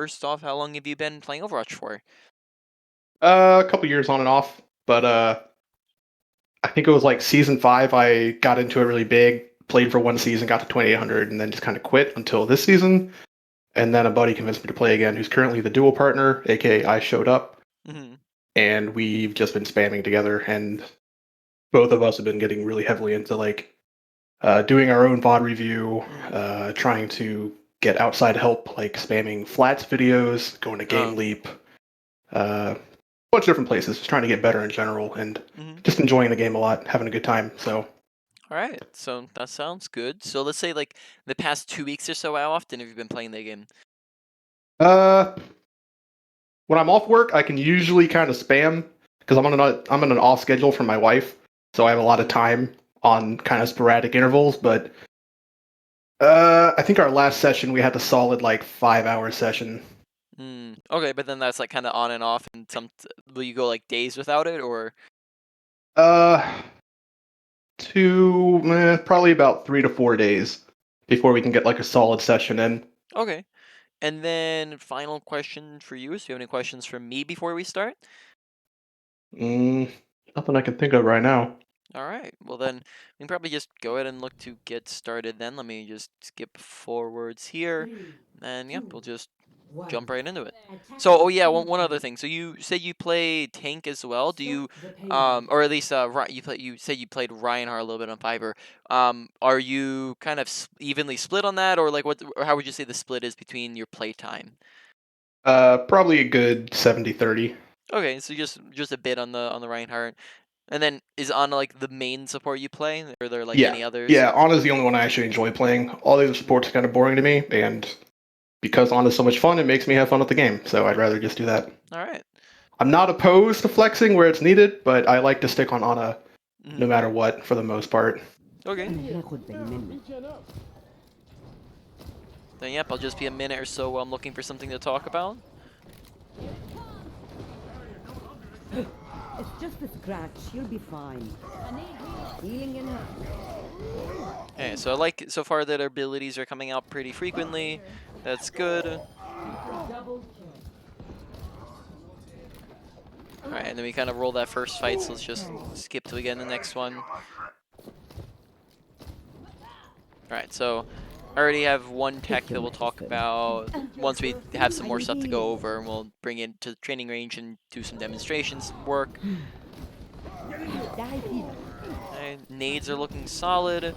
first off, how long have you been playing Overwatch for? A couple years on and off, but I think it was like season 5. I got into it really big, played for one season, got to 2800, and then just kind of quit until this season. And then a buddy convinced me to play again, who's currently the dual partner, aka I showed up, Hmm. and we've just been spamming together. And both of us have been getting really heavily into like doing our own VOD review, Hmm. trying to get outside help, like spamming flats videos, going to Game Oh. Leap, a bunch of different places, just trying to get better in general, and Hmm. just enjoying the game a lot, having a good time. So, All right. So that sounds good. So let's say like the past 2 weeks or so, how often have you been playing the game? uh, when I'm off work, I can usually kind of spam because I'm on an off schedule from my wife, so I have a lot of Mm. time on kind of sporadic intervals. But I think our last session we had the solid like 5 hour session. Okay, but then that's like kind of on and off, and will you go like days without it, or Uh, probably about 3 to 4 days before we can get like a solid session in. okay? And then final question for you: is do you have any questions for me before we start? Mm, Nothing I can think of right now. All right. Well, then we can probably just go ahead and look to get started. Then let me just skip forwards here, and yep, we'll just jump right into it. So, oh yeah, one other thing. So you said you play tank as well. Do you, or at least you said you played Reinhardt a little bit on Fiverr. Are you kind of evenly split on that, or like or how would you say the split is between your play time? Probably a good 70-30. Okay, so just a bit on the Reinhardt, and then is on like the main support you play, or are there like Yeah. any others? Yeah, Ana's the only one I actually enjoy playing. All the other supports are kind of boring to me, and because Ana's so much fun, it makes me have fun with the game, so I'd rather just do that. All right. I'm not opposed to flexing where it's needed, but I like to stick on Ana no Mm-hmm. matter what for the most part. Okay. Then yep, I'll just be a minute or so while I'm looking for something to talk about. It's just a scratch. You'll be fine. Healing in her. Okay, so I like so far that our abilities are coming out pretty frequently. That's good. Alright, and then we kind of roll that first fight, so let's just skip till we get in the next one. Alright, so I already have one tech Take your that we'll talk medicine. about once we have some more I'm stuff to go here. over, and we'll bring it to the training range and do some demonstrations work. Dive in. Alright, nades are looking solid.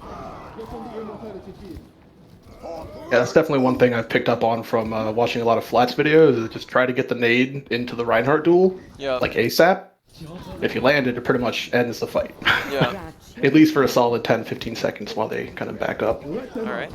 Yeah, that's definitely one thing I've picked up on from watching a lot of Flats videos is just try to get the nade into the Reinhardt duel, Yep. like ASAP. If you land it, it pretty much ends the fight. Yeah. Scratch. At least for a solid 10-15 seconds while they kind of back up. Alright.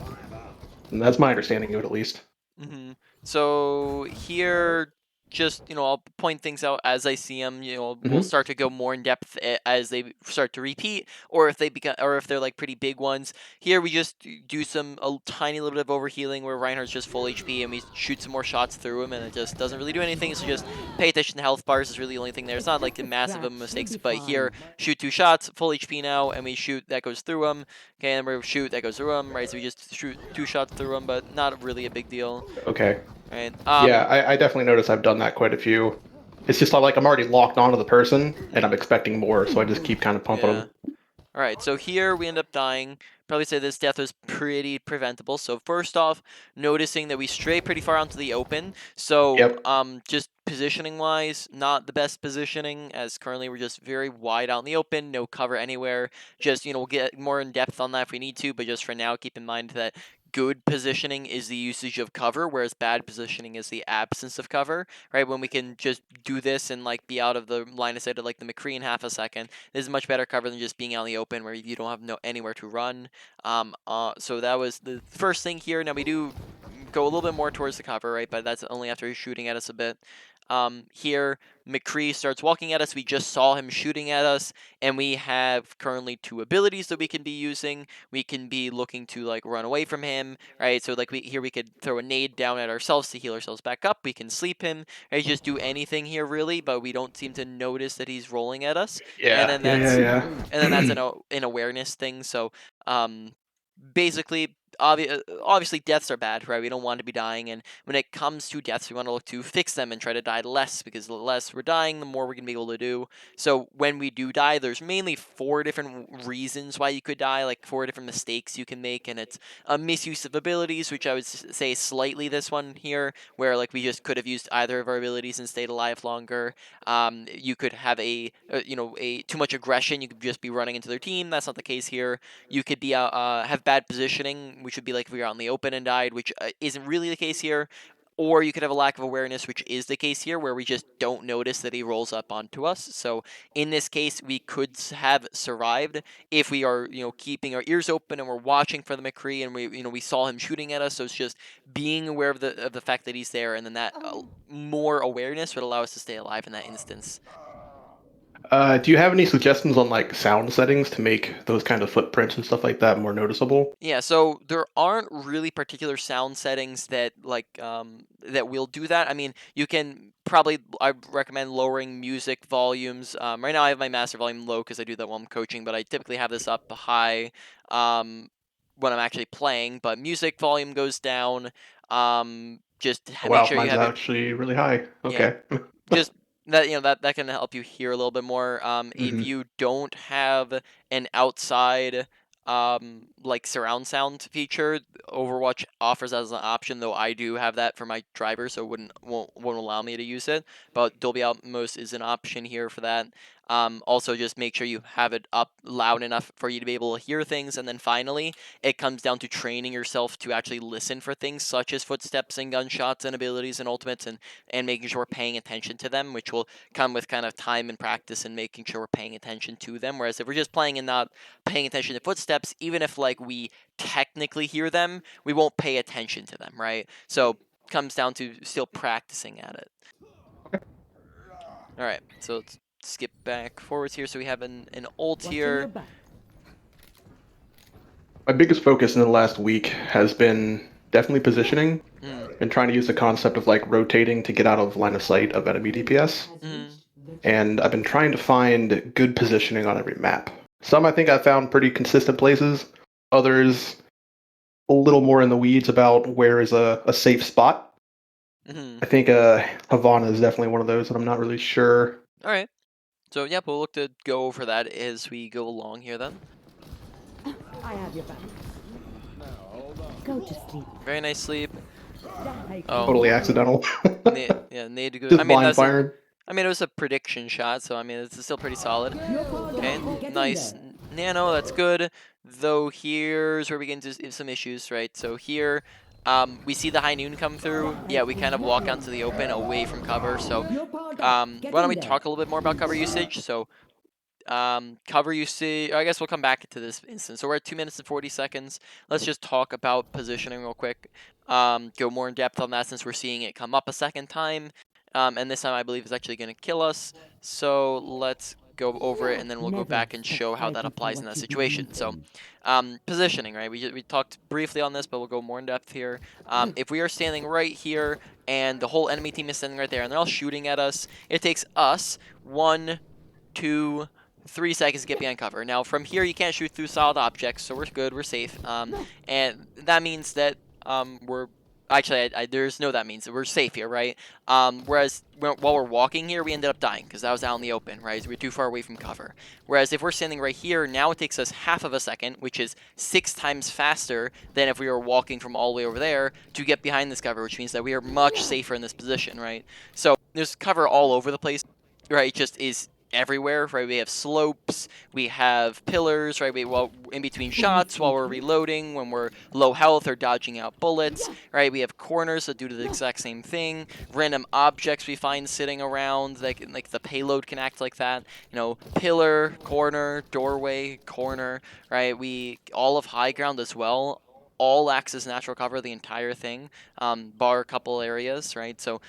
And that's my understanding of it, at least. Mm-hmm. So here, just I'll point things out as I see them. We'll Hmm. start to go more in depth as they start to repeat, or if they become, or if they're like pretty big ones. Here we just do a tiny little bit of overhealing where Reinhardt's just full HP, and we shoot some more shots through him, and it just doesn't really do anything. So just pay attention to health bars is really the only thing there. It's It's not like just a a massive of scratch. You'll mistakes, be but here fine. shoot 2 shots, full HP now, and we shoot that goes through him. Okay, and we shoot that goes through him. Right, so we just shoot 2 shots through him, but not really a big deal. Okay. Right. Yeah, I definitely notice I've done that quite a few. It's just like I'm already locked onto the person, and I'm expecting more, so I just keep kind of pumping Yeah. them. All right. So here we end up dying. Probably say this death was pretty preventable. So first off, noticing that we stray pretty far onto the open. So Yep. just positioning wise, not the best positioning, as currently we're just very wide out in the open, no cover anywhere. Just we'll get more in depth on that if we need to, but just for now, keep in mind that good positioning is the usage of cover, whereas bad positioning is the absence of cover. Right? When we can just do this and like be out of the line of sight of like the McCree in half a second, this is much better cover than just being out in the open where you don't have anywhere to run. So that was the first thing here. Now we do go a little bit more towards the cover, right? But that's only after he's shooting at us a bit. Here, McCree starts walking at us. We just saw him shooting at us, and we have currently 2 abilities that we can be using. We can be looking to like run away from him, right? So like we could throw a nade down at ourselves to heal ourselves back up. We can sleep him, right? Just do anything here really, but we don't seem to notice that he's rolling at us. And Yeah, then yeah, that's yeah, an yeah. awareness thing. So basically obviously deaths are bad, right? We don't want to be dying, and when it comes to deaths, we want to look to fix them and try to die less, because the less we're dying, the more we're gonna be able to do. So when we do die, there's mainly 4 different reasons why you could die, like 4 different mistakes you can make, and it's a misuse of abilities, which I would say slightly this one here, where like we just could have used either of our abilities and stayed alive longer. You could have a too much aggression. You could just be running into their team. That's not the case here. You could be have bad positioning, which would be like if we were out in the open and died, which isn't really the case here. Or you could have a lack of awareness, which is the case here, where we just don't notice that he rolls up onto us. So in this case, we could have survived if we are, keeping our ears open and we're watching for the McCree, and we saw him shooting at us. So it's just being aware of the fact that he's there, and then that more awareness would allow us to stay alive in that instance. Do you have any suggestions on like sound settings to make those kind of footprints and stuff like that more noticeable? Yeah, so there aren't really particular sound settings that that will do that. I mean, you can probably I recommend lowering music volumes. Right now I have my master volume low because I do that while I'm coaching, but I typically have this up high when I'm actually playing. But music volume goes down. Just Oh, make wow, sure you mine's have it. actually really high. Yeah, Okay. just that can help you hear a little bit more. If hmm you don't have an outside like surround sound feature, Overwatch offers that as an option. Though I do have that for my driver, so it won't allow me to use it. But Dolby Atmos is an option here for that. Also, just make sure you have it up loud enough for you to be able to hear things. And then finally, it comes down to training yourself to actually listen for things such as footsteps and gunshots and abilities and ultimates, and making sure we're paying attention to them, which will come with kind of time and practice and making sure we're paying attention to them. Whereas if we're just playing and not paying attention to footsteps, even if like we technically hear them, we won't pay attention to them, right? So it comes down to still practicing at it. All right, so let's skip back forwards here. So we have an ult Watching your here. back. My biggest focus in the last week has been definitely positioning Mm, and trying to use the concept of like rotating to get out of line of sight of enemy DPS. mm, And I've been trying to find good positioning on every map. Some I think I found pretty consistent places, others a little more in the weeds about where is a safe spot. mm. I think Havana is definitely one of those, and I'm not really sure. All right. So yeah, we'll look to go over that as we go along here then. I have your back. Go to sleep. Very nice sleep. Die Oh, Totally clean. accidental. Need to go. I Just mean, blind firing. it was a prediction shot, so I mean, it's still pretty solid. Your target. Okay, Get in nice there. nano. That's good. Though here's where we get into some issues, right? So here, we see the high noon come through. Yeah, we kind of walk onto the open away from cover. So, Your target. Get why don't in we there. talk a little bit more about cover usage? So, cover usage. I guess we'll come back to this instance. So we're at 2 minutes and 40 seconds. Let's just talk about positioning real quick. Go more in depth on that since we're seeing it come up a second time. And this time I believe is actually going to kill us. So let's go over it and then we'll go Never back and stop show how that fighting for applies in what that you believe situation. So, in. positioning, right? We talked briefly on this, but we'll go more in depth here. If we are standing right here and the whole enemy team is standing right there and they're all shooting at us, it takes us 1, 2, 3 seconds to get behind cover. Now, from here, you can't shoot through solid objects, so we're good, we're safe. And that means that we're actually, there's no that means that we're safe here, right? Whereas while we're walking here, we ended up dying because that was out in the open, right? So we're too far away from cover. Whereas if we're standing right here, now it takes us half of a second, which is 6 times faster than if we were walking from all the way over there to get behind this cover, which means that we are much safer in this position, right? So there's cover all over the place, right? It just is everywhere, right? We have slopes, we have pillars, right? Well, in between shots while we're reloading, when we're low health or dodging out bullets, right? We have corners that do the exact same thing. Random objects we find sitting around, like the payload can act like that. Pillar, corner, doorway, corner, right? We all of high ground as well. All acts as natural cover, the entire thing, bar a couple areas, right? So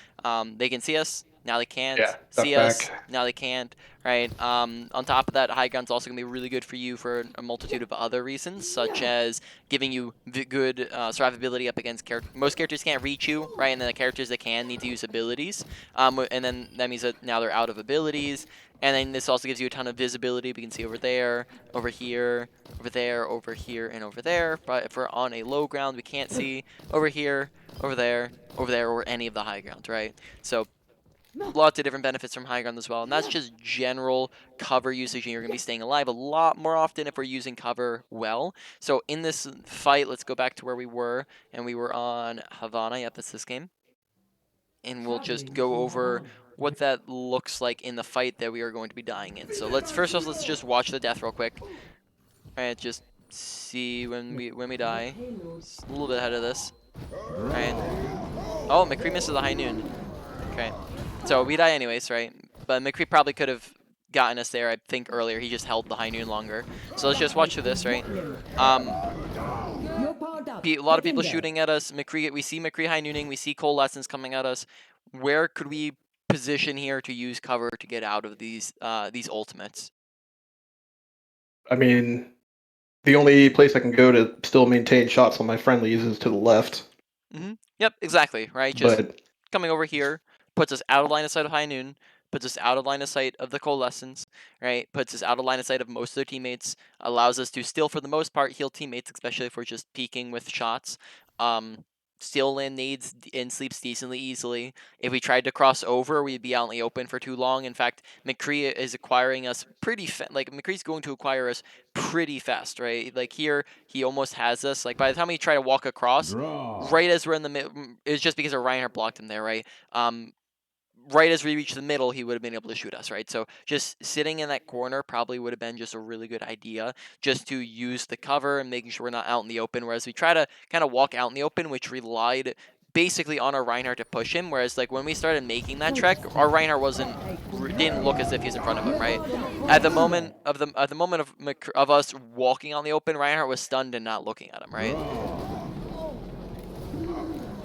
they can see us. Now they can't Yeah, see duck us. back. Now they can't. Right. On top of that, high ground's also gonna be really good for you for a multitude of other reasons, such as giving you good survivability up against characters. Most characters can't reach you, right? And then the characters that can need to use abilities. And then that means that now they're out of abilities. And then this also gives you a ton of visibility. We can see over there, over here, over there, over here, and over there. But if we're on a low ground, we can't see over here, over there, or any of the high ground, right? So lots of different benefits from high ground as well, and that's just general cover usage, and you're going to be staying alive a lot more often if we're using cover well. So in this fight, let's go back to where we were, and we were on Havana. Yep, that's this game. And we'll just go over what that looks like in the fight that we are going to be dying in. So let's just watch the death real quick. All right, just see when we die. It's a little bit ahead of this. All right. Oh, McCree misses the high noon. Okay. So we die anyways, right? But McCree probably could have gotten us there, I think, earlier. He just held the high noon longer. So let's just watch through this, right? A lot of people shooting at us. McCree, we see McCree high nooning. We see coalescence coming at us. Where could we position here to use cover to get out of these ultimates? I mean, the only place I can go to still maintain shots on my friendlies is to the left. Yep, exactly, right? Just But coming over here puts us out of line of sight of high noon, puts us out of line of sight of the coalescence, right? Puts us out of line of sight of most of their teammates, allows us to still, for the most part, heal teammates, especially if we're just peeking with shots. Still land nades and sleeps decently easily. If we tried to cross over, we'd be out in the open for too long. In fact, McCree is acquiring us pretty like McCree's going to acquire us pretty fast, right? Like here, he almost has us. Like by the time we try to walk across, right as we're in the middle, it's just because our Reinhardt blocked him there, right? Right as we reach the middle, he would have been able to shoot us, right? So just sitting in that corner probably would have been just a really good idea, just to use the cover and making sure we're not out in the open. Whereas we try to kind of walk out in the open, which relied basically on our Reinhardt to push him. Whereas like when we started making that trek, our Reinhardt didn't look as if he's in front of him, right? At the moment of us walking on the open, Reinhardt was stunned and not looking at him, right?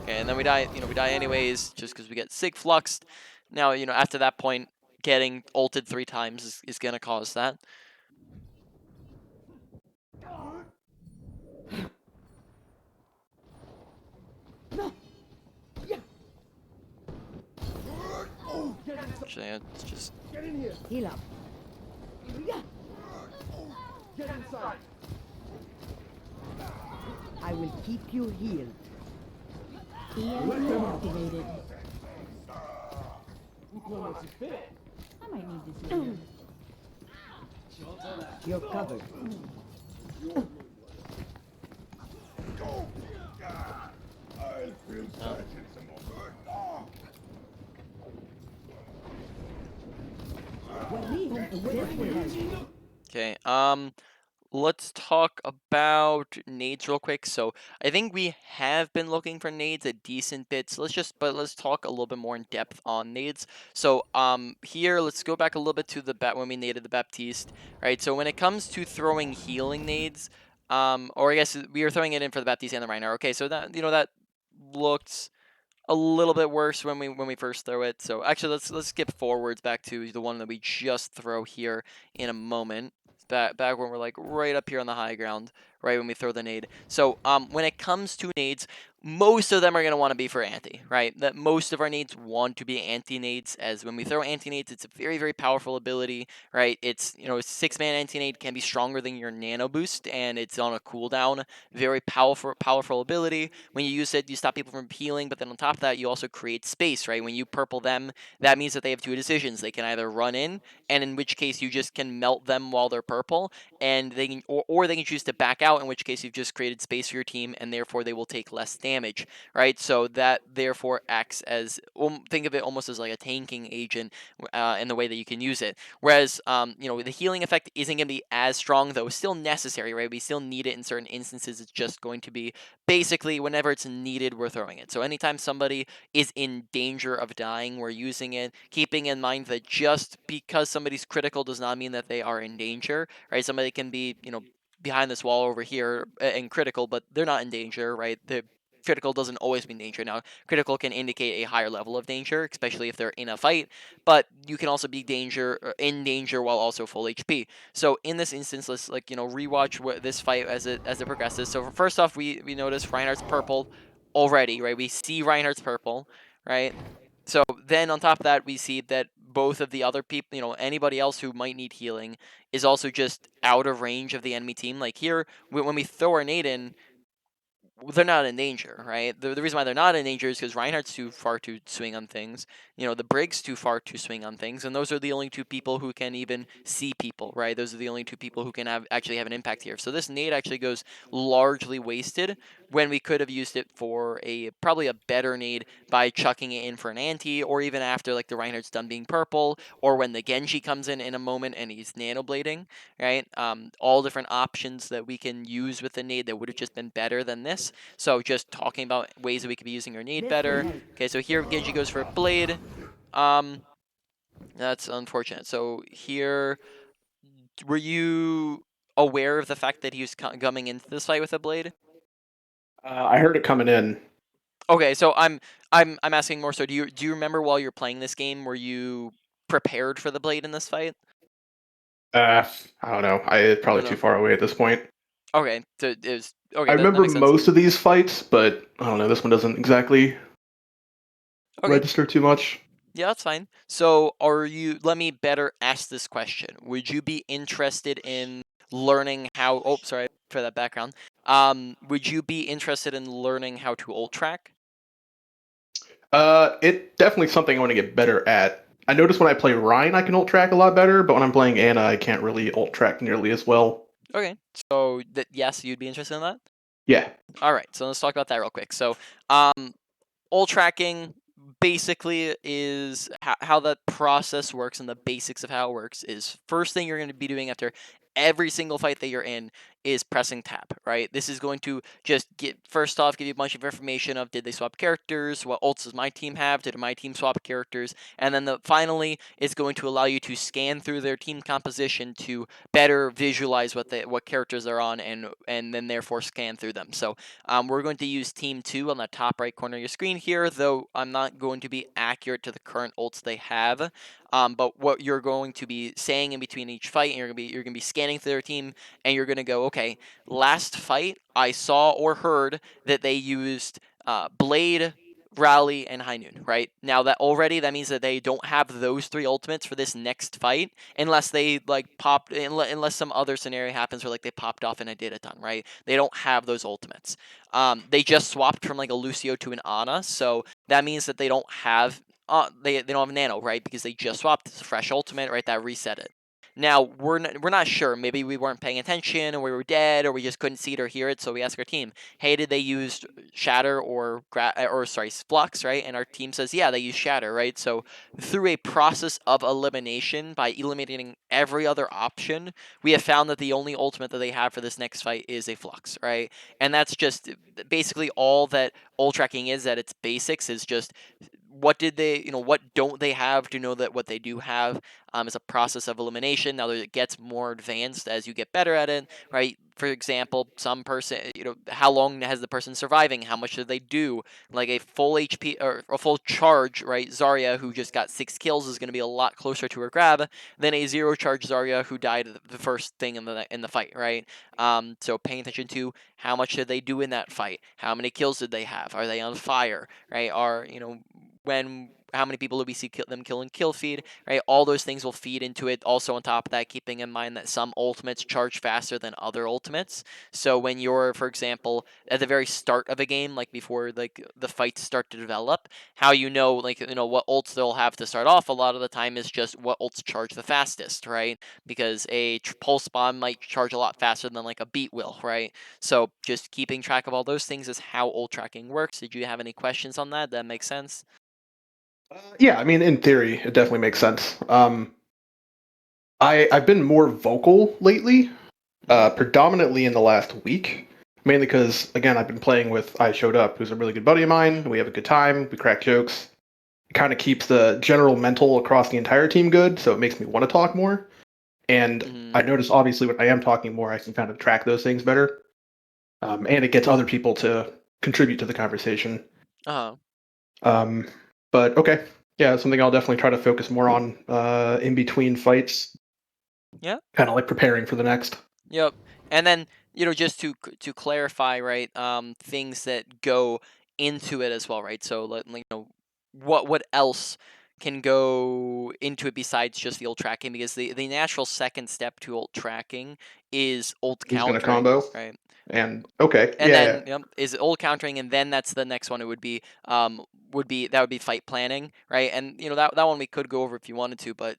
Okay, and then we die, we die anyways, just because we get sig fluxed. Now, after that point, getting ulted 3 times is going to cause that. Actually, it's just... Heal up. I will keep you healed. EMP activated. I might need this again. You're covered. Okay, let's talk about nades real quick. So I think we have been looking for nades a decent bit. So let's talk a little bit more in depth on nades. So here let's go back a little bit to when we naded the Baptiste. Right. So when it comes to throwing healing nades, or I guess we were throwing it in for the Baptiste and the Reinhardt. Okay, so that looked a little bit worse when we first throw it. So actually, let's skip forwards back to the one that we just throw here in a moment. Back when we're like right up here on the high ground, right when we throw the nade. So when it comes to nades, most of them are going to want to be for anti, right? That most of our nades want to be anti nades, as when we throw anti nades, it's a very, very powerful ability, right? It's, 6-man anti nade can be stronger than your nano boost, and it's on a cooldown. Very powerful ability. When you use it, you stop people from healing, but then on top of that, you also create space, right? When you purple them, that means that they have 2 decisions. They can either run in, and in which case you just can melt them while they're purple, and they can, or they can choose to back out, in which case you've just created space for your team, and therefore they will take less damage, right? So that therefore acts as, think of it almost as like a tanking agent in the way that you can use it. Whereas, the healing effect isn't going to be as strong, though still necessary, right? We still need it in certain instances. It's just going to be basically whenever it's needed, we're throwing it. So anytime somebody is in danger of dying, we're using it, keeping in mind that just because somebody's critical does not mean that they are in danger, right? Somebody can be, behind this wall over here and critical, but they're not in danger, right? critical doesn't always mean danger. Now, critical can indicate a higher level of danger, especially if they're in a fight, but you can also be in danger while also full HP. So in this instance, let's rewatch this fight as it progresses. So first off, we notice Reinhardt's purple already, right? We see Reinhardt's purple, right? So then on top of that, we see that both of the other people, anybody else who might need healing is also just out of range of the enemy team. Like here, when we throw our nade in, they're not in danger, right? The reason why they're not in danger is because Reinhardt's too far to swing on things. The Brig's too far to swing on things, and those are the only two people who can even see people, right? Those are the only two people who can actually have an impact here. So this nade actually goes largely wasted when we could have used it for probably a better nade by chucking it in for an anti, or even after like the Reinhardt's done being purple, or when the Genji comes in a moment and he's nanoblading, right? All different options that we can use with the nade that would have just been better than this. So just talking about ways that we could be using our nade better. Okay, so here Genji goes for a blade. That's unfortunate. So here, were you aware of the fact that he was coming into this fight with a blade? I heard it coming in. Okay, so I'm asking more so. Do you remember while you're playing this game, were you prepared for the blade in this fight? I don't know. It's No, probably too no. far away at this point. Okay, so it was I okay. That remember makes sense. most of these fights, but I don't know. This one doesn't exactly Okay. register too much. Yeah, that's fine. So, let me better ask this question. Would you be interested in learning how, oh, sorry for that background. Would you be interested in learning how to ult track? It's definitely something I want to get better at. I notice when I play Rhine, I can ult track a lot better, but when I'm playing Ana, I can't really ult track nearly as well. Okay, so yes, you'd be interested in that? Yeah. All right, so let's talk about that real quick. So, ult tracking basically is how that process works, and the basics of how it works is first thing you're going to be doing after every single fight that you're in is pressing tab, right? This is going to just first off give you a bunch of information of did they swap characters, what ults does my team have, did my team swap characters, and then finally is going to allow you to scan through their team composition to better visualize what characters they're on, and then therefore scan through them. So we're going to use Team 2 on the top right corner of your screen here, though I'm not going to be accurate to the current ults they have. But what you're going to be saying in between each fight, and you're gonna be scanning through their team, and you're gonna go, okay, last fight I saw or heard that they used Blade, Rally, and High Noon, right? Now that means that they don't have those three ultimates for this next fight, unless they unless some other scenario happens where like they popped off and I did a ton, right? They don't have those ultimates. They just swapped from like a Lucio to an Ana, so that means that they don't have they don't have Nano, right? Because they just swapped. It's a fresh ultimate, right? That reset it. Now we're not sure. Maybe we weren't paying attention, or we were dead, or we just couldn't see it or hear it. So we ask our team, "Hey, did they use Shatter or Flux?" Right? And our team says, "Yeah, they use Shatter." Right? So through a process of elimination, by eliminating every other option, we have found that the only ultimate that they have for this next fight is a Flux. Right? And that's just basically all that ult tracking is. At its basics is just what did they, what don't they have to know that what they do have is a process of elimination. Now it gets more advanced as you get better at it, right? For example, some person, how long has the person surviving? How much did they do? Like a full HP or a full charge, right? Zarya, who just got 6 kills, is going to be a lot closer to her grab than a 0 charge Zarya who died the first thing in the fight, right? So paying attention to how much did they do in that fight? How many kills did they have? Are they on fire, right? How many people do we see them kill in kill feed, right? All those things will feed into it. Also on top of that, keeping in mind that some ultimates charge faster than other ultimates. So when you're, for example, at the very start of a game, like before like the fights start to develop, how what ults they'll have to start off a lot of the time is just what ults charge the fastest, right? Because a pulse bomb might charge a lot faster than like a beat will, right? So just keeping track of all those things is how ult tracking works. Did you have any questions on that? That makes sense? Yeah, I mean, in theory, it definitely makes sense. I've been more vocal lately, predominantly in the last week, mainly because again I've been playing with I Showed Up, who's a really good buddy of mine. We have a good time. We crack jokes. It kind of keeps the general mental across the entire team good, so it makes me want to talk more. And I notice obviously when I am talking more, I can kind of track those things better, and it gets other people to contribute to the conversation. Uh-huh. But okay, yeah, something I'll definitely try to focus more on in between fights. Yeah. Kind of like preparing for the next. Yep. And then, just to clarify, right, things that go into it as well, right? So, what else can go into it besides just the ult tracking? Because the natural second step to ult tracking is ult Who's gonna countering, combo? right? And okay, And yeah, then is ult countering, and then that's the next one. It would be fight planning, right? And that one we could go over if you wanted to, but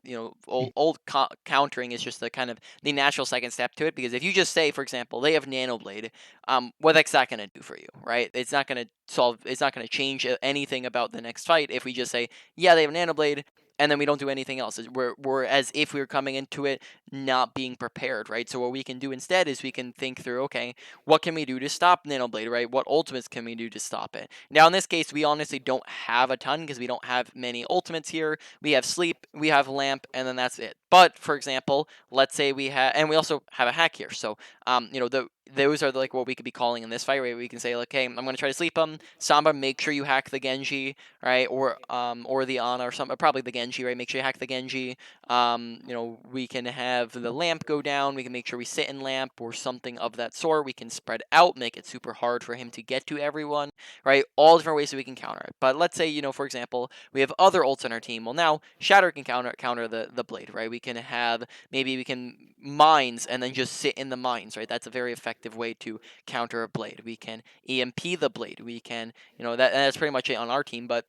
ult countering is just the kind of the natural second step to it, because if you just say, for example, they have nano blade, what that's not going to do for you, right? It's not going to solve. It's not going to change anything about the next fight if we just say, yeah, they have nano blade. And then we don't do anything else. We're as if we were coming into it not being prepared, right? So what we can do instead is we can think through, okay, what can we do to stop Nanoblade, right? What ultimates can we do to stop it? Now, in this case, we honestly don't have a ton because we don't have many ultimates here. We have Sleep, we have Lamp, and then that's it. But, for example, let's say we have, and we also have a hack here. So, those are like what we could be calling in this fight, right? We can say, like, hey, I'm going to try to sleep him. Samba, make sure you hack the Genji, right? Or the Ana or something, probably the Genji, right? Make sure you hack the Genji. We can have the lamp go down. We can make sure we sit in lamp or something of that sort. We can spread out, make it super hard for him to get to everyone, right? All different ways that we can counter it. But let's say, for example, we have other ults in our team. Well, now Shatter can counter the blade, right? We can have, maybe we can mines and then just sit in the mines, right? That's a very effective way to counter a blade. We can EMP the blade. We can, that's pretty much it on our team. But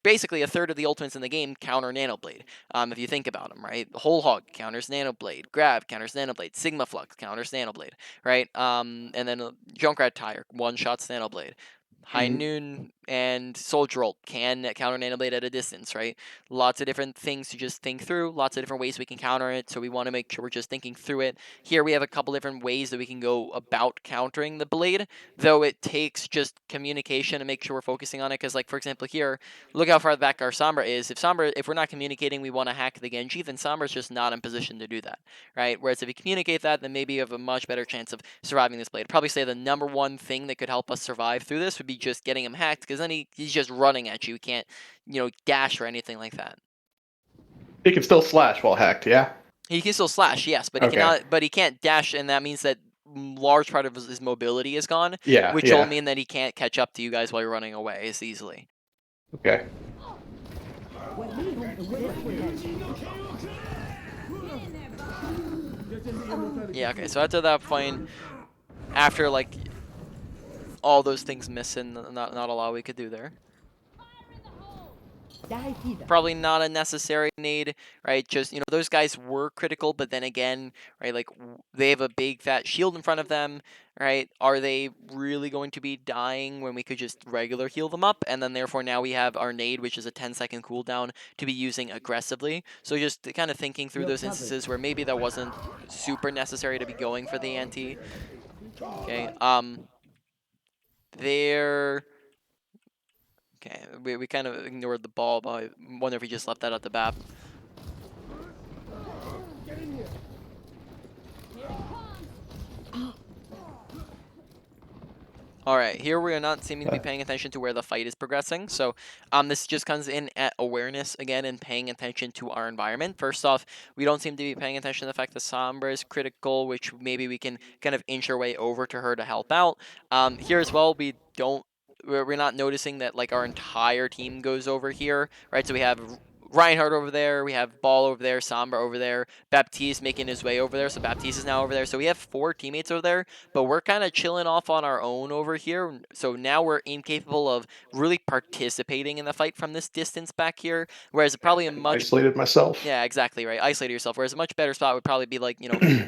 basically, a third of the ultimates in the game counter Nano Blade. If you think about them, right? Whole Hog counters Nano Blade. Grab counters Nano Blade. Sigma Flux counters Nano Blade, right? And then Junkrat Tire one-shots Nano Blade. High Mhm. Noon and Soldier Ult can counter Nano Blade at a distance, right? Lots of different things to just think through. Lots of different ways we can counter it, so we want to make sure we're just thinking through it. Here we have a couple different ways that we can go about countering the blade, though it takes just communication to make sure we're focusing on it. Because, like, for example, here, look how far back our Sombra is. If we're not communicating we want to hack the Genji, then Sombra's just not in position to do that, right? Whereas if you communicate that, then maybe you have a much better chance of surviving this blade. I'd probably say the number one thing that could help us survive through this would be just getting him hacked, because then he's just running at you. He can't, dash or anything like that. He can still slash while hacked. Yeah. He can still slash, yes, but he Okay. cannot. But he can't dash, and that means that large part of his mobility is gone, Yeah. which will Yeah. mean that he can't catch up to you guys while you're running away as easily. Okay. Yeah, okay, so after that point, after, like, all those things missing, not a lot we could do there. Probably not a necessary nade, right? Just, those guys were critical, but then again, right, like, they have a big fat shield in front of them, right? Are they really going to be dying when we could just regular heal them up? And then therefore now we have our nade, which is a 10-second cooldown, to be using aggressively. So just kind of thinking through those instances where maybe that wasn't super necessary to be going for the anti. Okay, there... Okay, we kind of ignored the ball, but I wonder if he just left that at the bat. Alright, here we are not seeming to be paying attention to where the fight is progressing, so this just comes in at awareness again and paying attention to our environment. First off, we don't seem to be paying attention to the fact that Sombra is critical, which maybe we can kind of inch our way over to her to help out. Here as well, we're not noticing that, like, our entire team goes over here, right? So we have Reinhardt over there, we have Ball over there, Sombra over there, Baptiste making his way over there, so Baptiste is now over there. So we have 4 teammates over there, but we're kind of chilling off on our own over here. So now we're incapable of really participating in the fight from this distance back here, whereas probably a much... Isolated myself. Yeah, exactly, right. Isolate yourself. Whereas a much better spot would probably be, like,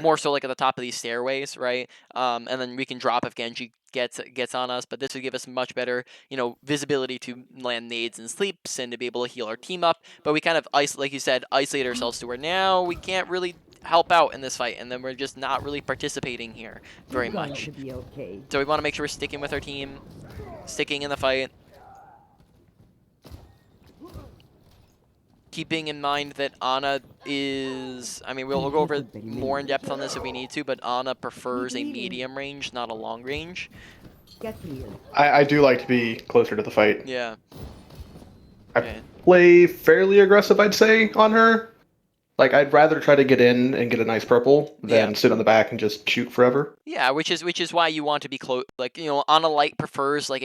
more so like at the top of these stairways, right? And then we can drop if Genji gets on us, but this would give us much better, visibility to land nades and sleeps and to be able to heal our team up. But we kind of, like you said, isolate ourselves to where now we can't really help out in this fight, and then we're just not really participating here very much. So we want to make sure we're sticking with our team, sticking in the fight. Keeping in mind that Ana is... I mean, we'll go over more in depth on this if we need to, but Ana prefers a medium range, not a long range. Get here. I do like to be closer to the fight. Yeah. I Okay. play fairly aggressive, I'd say, on her. Like, I'd rather try to get in and get a nice purple Yeah. than sit on the back and just shoot forever. Yeah, which is why you want to be close. Like on a light prefers like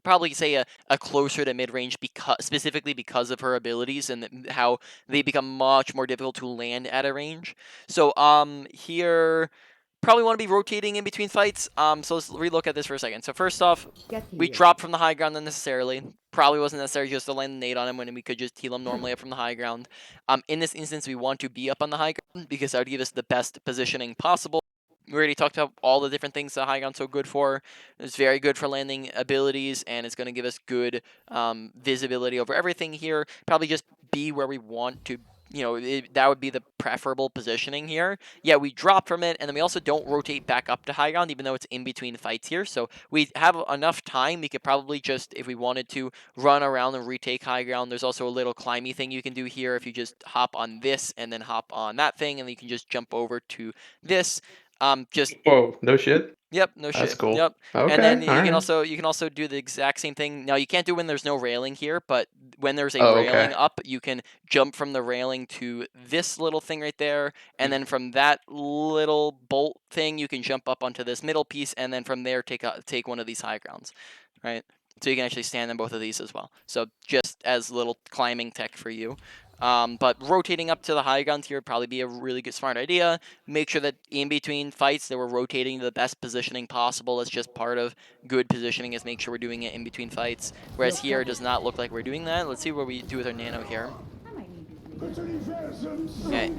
probably say a closer to mid range because specifically because of her abilities and how they become much more difficult to land at a range. So here probably want to be rotating in between fights. So let's relook at this for a second. So first off, Get we here. dropped from the high ground unnecessarily. Probably wasn't necessary just to land a nade on him when we could just heal him normally up from the high ground. In this instance, we want to be up on the high ground because that would give us the best positioning possible. We already talked about all the different things that high ground's so good for. It's very good for landing abilities, and it's going to give us good visibility over everything here. Probably just be where we want to. That would be the preferable positioning here. Yeah, we drop from it, and then we also don't rotate back up to high ground, even though it's in between fights here. So we have enough time. We could probably just, if we wanted to, run around and retake high ground. There's also a little climby thing you can do here if you just hop on this and then hop on that thing, and then you can just jump over to this. Just Whoa, no shit. Yep, no That's shit. cool. Yep. And then Okay, all right. you can also do the exact same thing. Now you can't do when there's no railing here, but when there's a Oh, okay. railing up, you can jump from the railing to this little thing right there, and then from that little bolt thing, you can jump up onto this middle piece, and then from there take one of these high grounds, right? So you can actually stand on both of these as well. So just as little climbing tech for you. But rotating up to the high ground here would probably be a really good smart idea. Make sure that in between fights that we're rotating to the best positioning possible. That's just part of good positioning, is make sure we're doing it in between fights. Whereas here it does not look like we're doing that. Let's see what we do with our nano here. I might need this later. Okay.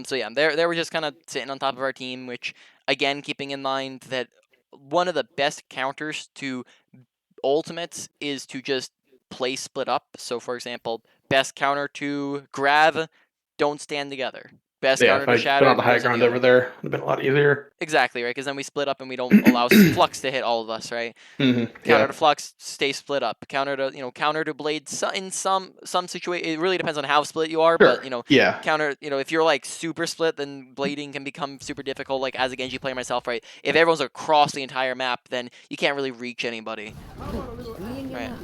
So yeah, there we're just kind of sitting on top of our team, which again, keeping in mind that one of the best counters to ultimates is to just play split up. So for example, best counter to grab, don't stand together. Best Yeah, counter if to I'd been shatter, on the high go stand ground over together. there, it'd have been a lot easier. Exactly, right? Because then we split up and we don't allow flux to hit all of us, right? Counter Yeah. to flux, stay split up. Counter to blade. In some situation, it really depends on how split you are. But Sure. Yeah. counter. If you're like super split, then blading can become super difficult. Like as a Genji player myself, right? If everyone's across the entire map, then you can't really reach anybody, Fleeing right? enough.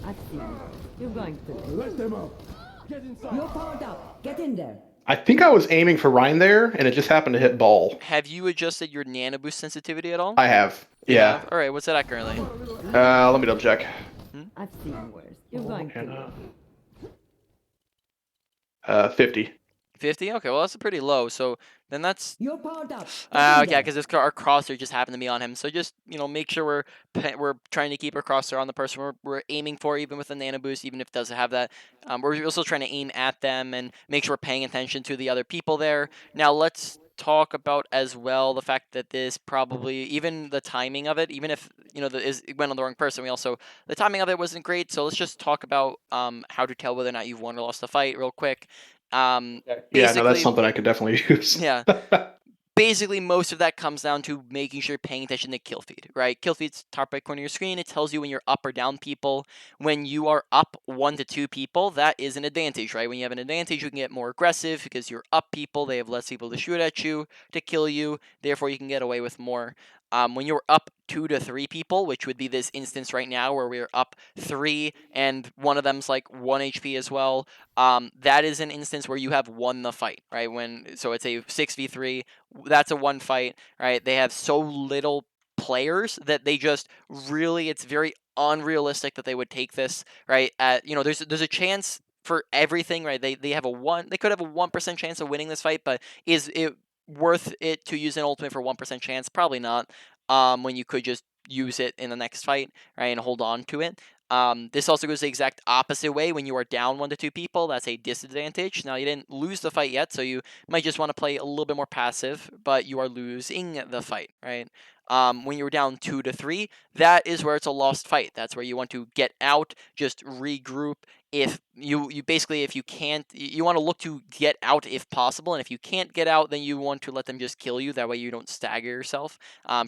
I've seen you. You're going to. Let them up. Get inside. You're powered up. Get in there. I think I was aiming for Rhine there, and it just happened to hit ball. Have you adjusted your nano boost sensitivity at all? I have. You Yeah. have? All right. What's that at currently? Let me double check. I've seen worse. You're going to. 50. 50. Okay. Well, that's pretty low. So then that's You're powered up. Get in okay, there. because our crosshair just happened to be on him. So just make sure we're trying to keep our crosshair on the person we're aiming for, even with the nano boost, even if it doesn't have that. We're also trying to aim at them and make sure we're paying attention to the other people there. Now let's talk about as well the fact that this probably even the timing of it, even if it went on the wrong person, the timing of it wasn't great. So let's just talk about how to tell whether or not you've won or lost the fight real quick. Yeah, no, that's Basically, something I could definitely use. yeah. Basically, most of that comes down to making sure you're paying attention to kill feed, right? Kill feed's top right corner of your screen. It tells you when you're up or down people. When you are up 1 to 2 people, that is an advantage, right? When you have an advantage, you can get more aggressive because you're up people. They have less people to shoot at you, to kill you. Therefore, you can get away with more. When you're up 2 to 3 people, which would be this instance right now where we're up 3 and one of them's like 1 HP as well, that is an instance where you have won the fight, right? So it's a 6v3. That's a one fight, right? They have so little players that they just really, it's very unrealistic that they would take this, right? There's a chance for everything, right? They could have a 1% chance of winning this fight, but is it worth it to use an ultimate for 1% chance? Probably not. When you could just use it in the next fight, right, and hold on to it. This also goes the exact opposite way. When you are down 1 to 2 people, that's a disadvantage. Now you didn't lose the fight yet, so you might just want to play a little bit more passive, but you are losing the fight, right? When you're down 2 to 3, that is where it's a lost fight. That's where you want to get out, just regroup. If you basically, if you can't, you want to look to get out if possible, and if you can't get out, then you want to let them just kill you. That way you don't stagger yourself.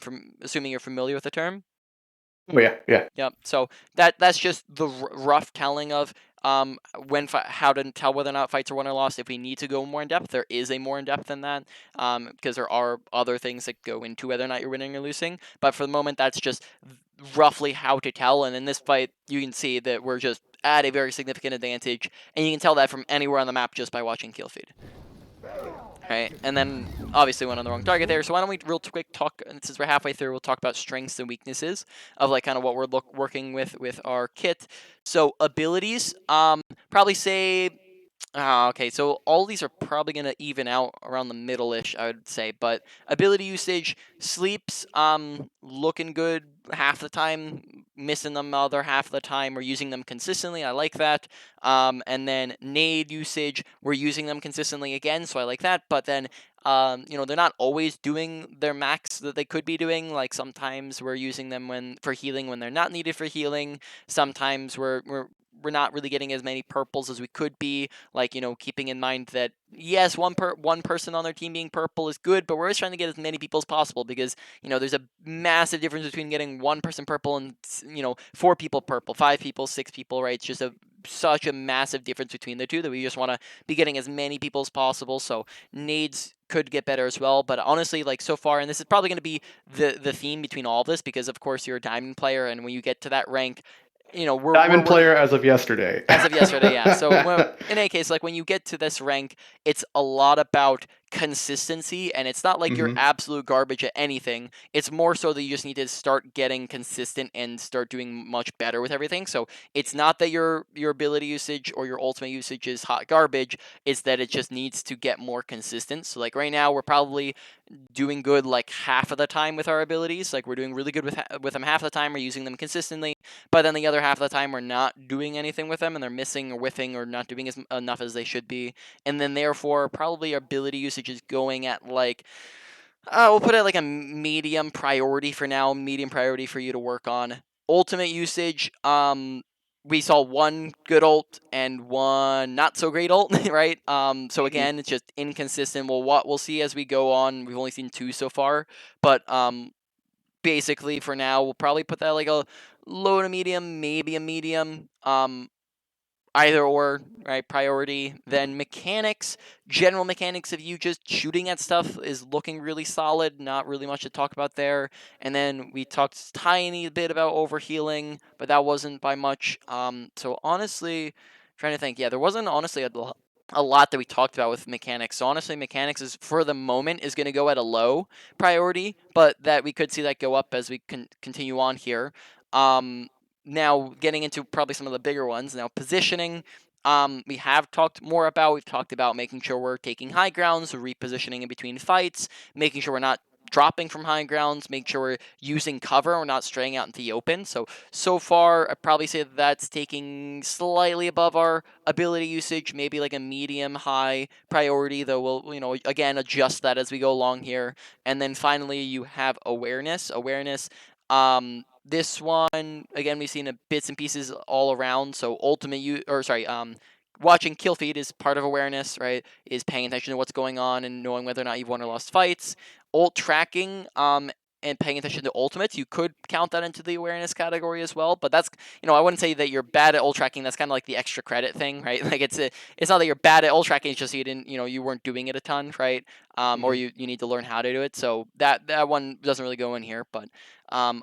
From assuming you're familiar with the term. Oh yeah, yeah. Yep. So that's just the rough telling of how to tell whether or not fights are won or lost. If we need to go more in depth, there is a more in depth than that, because there are other things that go into whether or not you're winning or losing. But for the moment, that's just roughly how to tell. And in this fight, you can see that we're just at a very significant advantage, and you can tell that from anywhere on the map just by watching kill feed. Right, and then obviously went on the wrong target there. So why don't we real quick talk? Since we're halfway through, we'll talk about strengths and weaknesses of like kind of what we're working with our kit. So abilities, probably say okay, so all these are probably going to even out around the middle-ish, I would say. But ability usage, sleeps, looking good half the time, missing them other half of the time. We're using them consistently. I like that. And then nade usage, we're using them consistently again, so I like that. But then they're not always doing their max that they could be doing. Like sometimes we're using them for healing when they're not needed for healing. Sometimes we're not really getting as many purples as we could be. Like, keeping in mind that yes, one person on their team being purple is good, but we're always trying to get as many people as possible because there's a massive difference between getting one person purple and 4 people purple, 5 people, 6 people, right? It's just such a massive difference between the two that we just want to be getting as many people as possible. So nades could get better as well, but honestly, like so far, and this is probably going to be the theme between all of this, because of course you're a diamond player, and when you get to that rank, we're Diamond player as of yesterday. as of yesterday, yeah. So in any case, like when you get to this rank, it's a lot about consistency, and it's not like you're Mhm. absolute garbage at anything. It's more so that you just need to start getting consistent and start doing much better with everything. So it's not that your ability usage or your ultimate usage is hot garbage. It's that it just needs to get more consistent. So like right now, we're probably doing good like half of the time with our abilities. Like we're doing really good with them half the time. We're using them consistently, but then the other half of the time we're not doing anything with them, and they're missing or whiffing or not doing enough as they should be. And then therefore probably our ability usage is going at like we'll put it like a medium priority for now. Medium priority for you to work on. Ultimate usage, we saw one good ult and one not so great ult, right? So Mhm. again, it's just inconsistent. We'll see as we go on. We've only seen 2 so far, but basically for now, we'll probably put that like a low to medium, maybe a medium. Either or, right? Priority. Then mechanics, general mechanics of you just shooting at stuff is looking really solid. Not really much to talk about there. And then we talked tiny bit about overhealing, but that wasn't by much. So honestly, trying to think. Yeah, there wasn't honestly a lot that we talked about with mechanics. So honestly, mechanics is for the moment is going to go at a low priority, but that we could see that go up as we continue on here. Now getting into probably some of the bigger ones. Now positioning, we've talked about making sure we're taking high grounds, so repositioning in between fights, making sure we're not dropping from high grounds, make sure we're using cover, we're not straying out into the open. So far I'd probably say that's taking slightly above our ability usage, maybe like a medium high priority, though we'll again adjust that as we go along here. And then finally you have awareness. This one again, we've seen bits and pieces all around. So watching kill feed is part of awareness, right? Is paying attention to what's going on and knowing whether or not you've won or lost fights. Ult tracking, and paying attention to ultimates, you could count that into the awareness category as well. But that's, I wouldn't say that you're bad at ult tracking. That's kind of like the extra credit thing, right? Like it's not that you're bad at ult tracking. It's just you didn't, you weren't doing it a ton, right? Or Mhm. you need to learn how to do it. So that one doesn't really go in here. But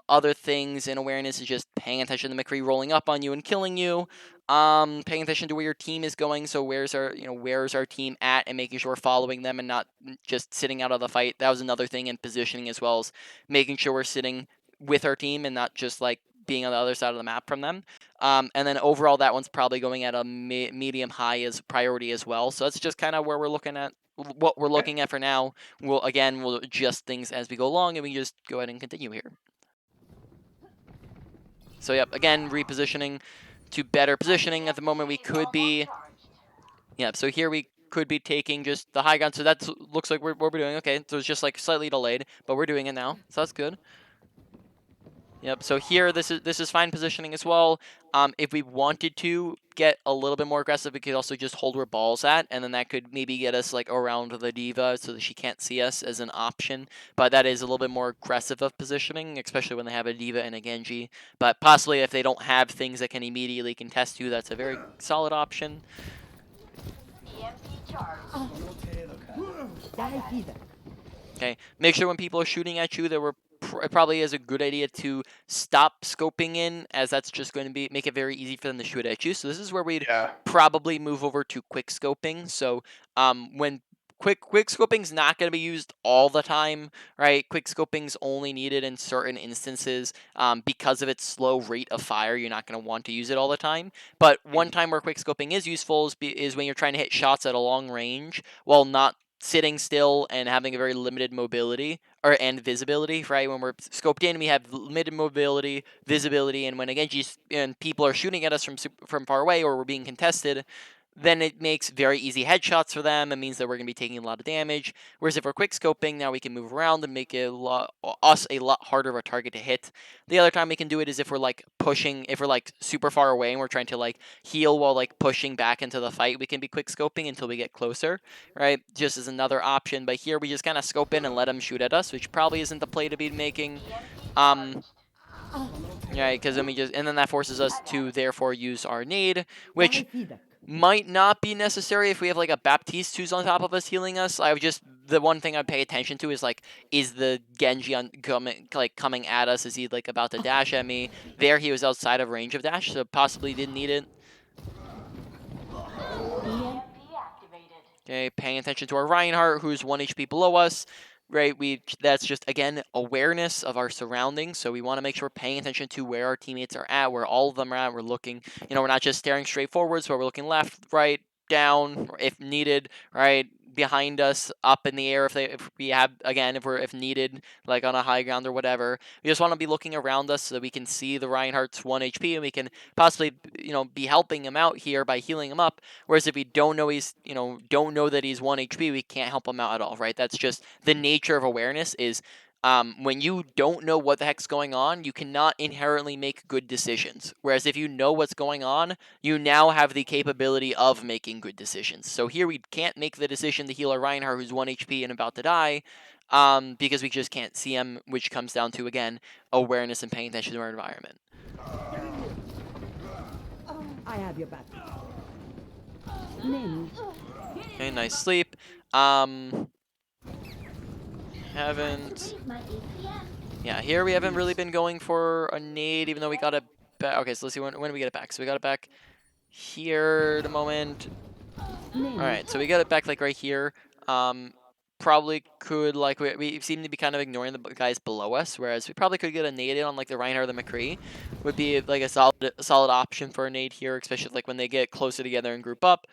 other things in awareness is just paying attention to McCree rolling up on you and killing you. Paying attention to where your team is going. So where's our team at, and making sure we're following them and not just sitting out of the fight. That was another thing in positioning, as well as making sure we're sitting with our team and not just like being on the other side of the map from them. And then overall, that one's probably going at a medium high as priority as well. So that's just kind of where we're looking at. What we're looking at for now. We'll adjust things as we go along, and we just go ahead and continue here. So yep, again, repositioning to better positioning. At the moment, we could be, yep, so here we could be taking just the high ground. So that looks like what we're doing. Okay, so it's just like slightly delayed, but we're doing it now, so that's good. Yep. So here, this is fine positioning as well. If we wanted to get a little bit more aggressive, we could also just hold where ball's at, and then that could maybe get us like around the diva so that she can't see us as an option. But that is a little bit more aggressive of positioning, especially when they have a diva and a Genji. But possibly if they don't have things that can immediately contest you, that's a very solid option. Okay, make sure when people are shooting at you that it probably is a good idea to stop scoping in, as that's just going to make it very easy for them to shoot at you. So this is where we'd Yeah. probably move over to quick scoping. So when quick scoping's not going to be used all the time, right? Quick scoping's only needed in certain instances because of its slow rate of fire. You're not going to want to use it all the time. But one time where quick scoping is useful is when you're trying to hit shots at a long range while not sitting still and having a very limited mobility and visibility, right? When we're scoped in, we have limited mobility, visibility, and when again and people are shooting at us from far away or we're being contested, then it makes very easy headshots for them. It means that we're going to be taking a lot of damage. Whereas if we're quick scoping, now we can move around and make us a lot harder of a target to hit. The other time we can do it is if we're like pushing, if we're like super far away and we're trying to like heal while like pushing back into the fight, we can be quick scoping until we get closer, right? Just as another option. But here we just kind of scope in and let them shoot at us, which probably isn't the play to be making. Yeah, because then and then that forces us to therefore use our nade, which might not be necessary if we have like a Baptiste who's on top of us healing us. The one thing I'd pay attention to is like, is the Genji coming at us? Is he like about to dash at me? There he was outside of range of dash, so possibly didn't need it. Okay, paying attention to our Reinhardt, who's 1 HP below us. Right, that's just again awareness of our surroundings. So we want to make sure we're paying attention to where our teammates are at, where all of them are at. We're looking, we're not just staring straight forwards, but we're looking left, right, down, if needed, right, behind us, up in the air if we have again if needed, like on a high ground or whatever. We just want to be looking around us so that we can see the Reinhardt's 1 HP and we can possibly be helping him out here by healing him up. Whereas if we don't know don't know that he's 1 HP, we can't help him out at all, right? That's just the nature of awareness is when you don't know what the heck's going on, you cannot inherently make good decisions. Whereas if you know what's going on, you now have the capability of making good decisions. So here we can't make the decision to heal a Reinhardt who's 1 HP and about to die because we just can't see him, which comes down to, again, awareness and paying attention to our environment. I have your back. Okay, nice sleep. Yeah, here we haven't really been going for a nade, even though we got it back. Okay, so let's see, when do we get it back? So we got it back here at the moment. Alright, so we got it back like right here. Probably could, like, we seem to be kind of ignoring the guys below us, whereas we probably could get a nade in on like the Reinhardt or the McCree. Would be like a solid option for a nade here, especially like when they get closer together and group up.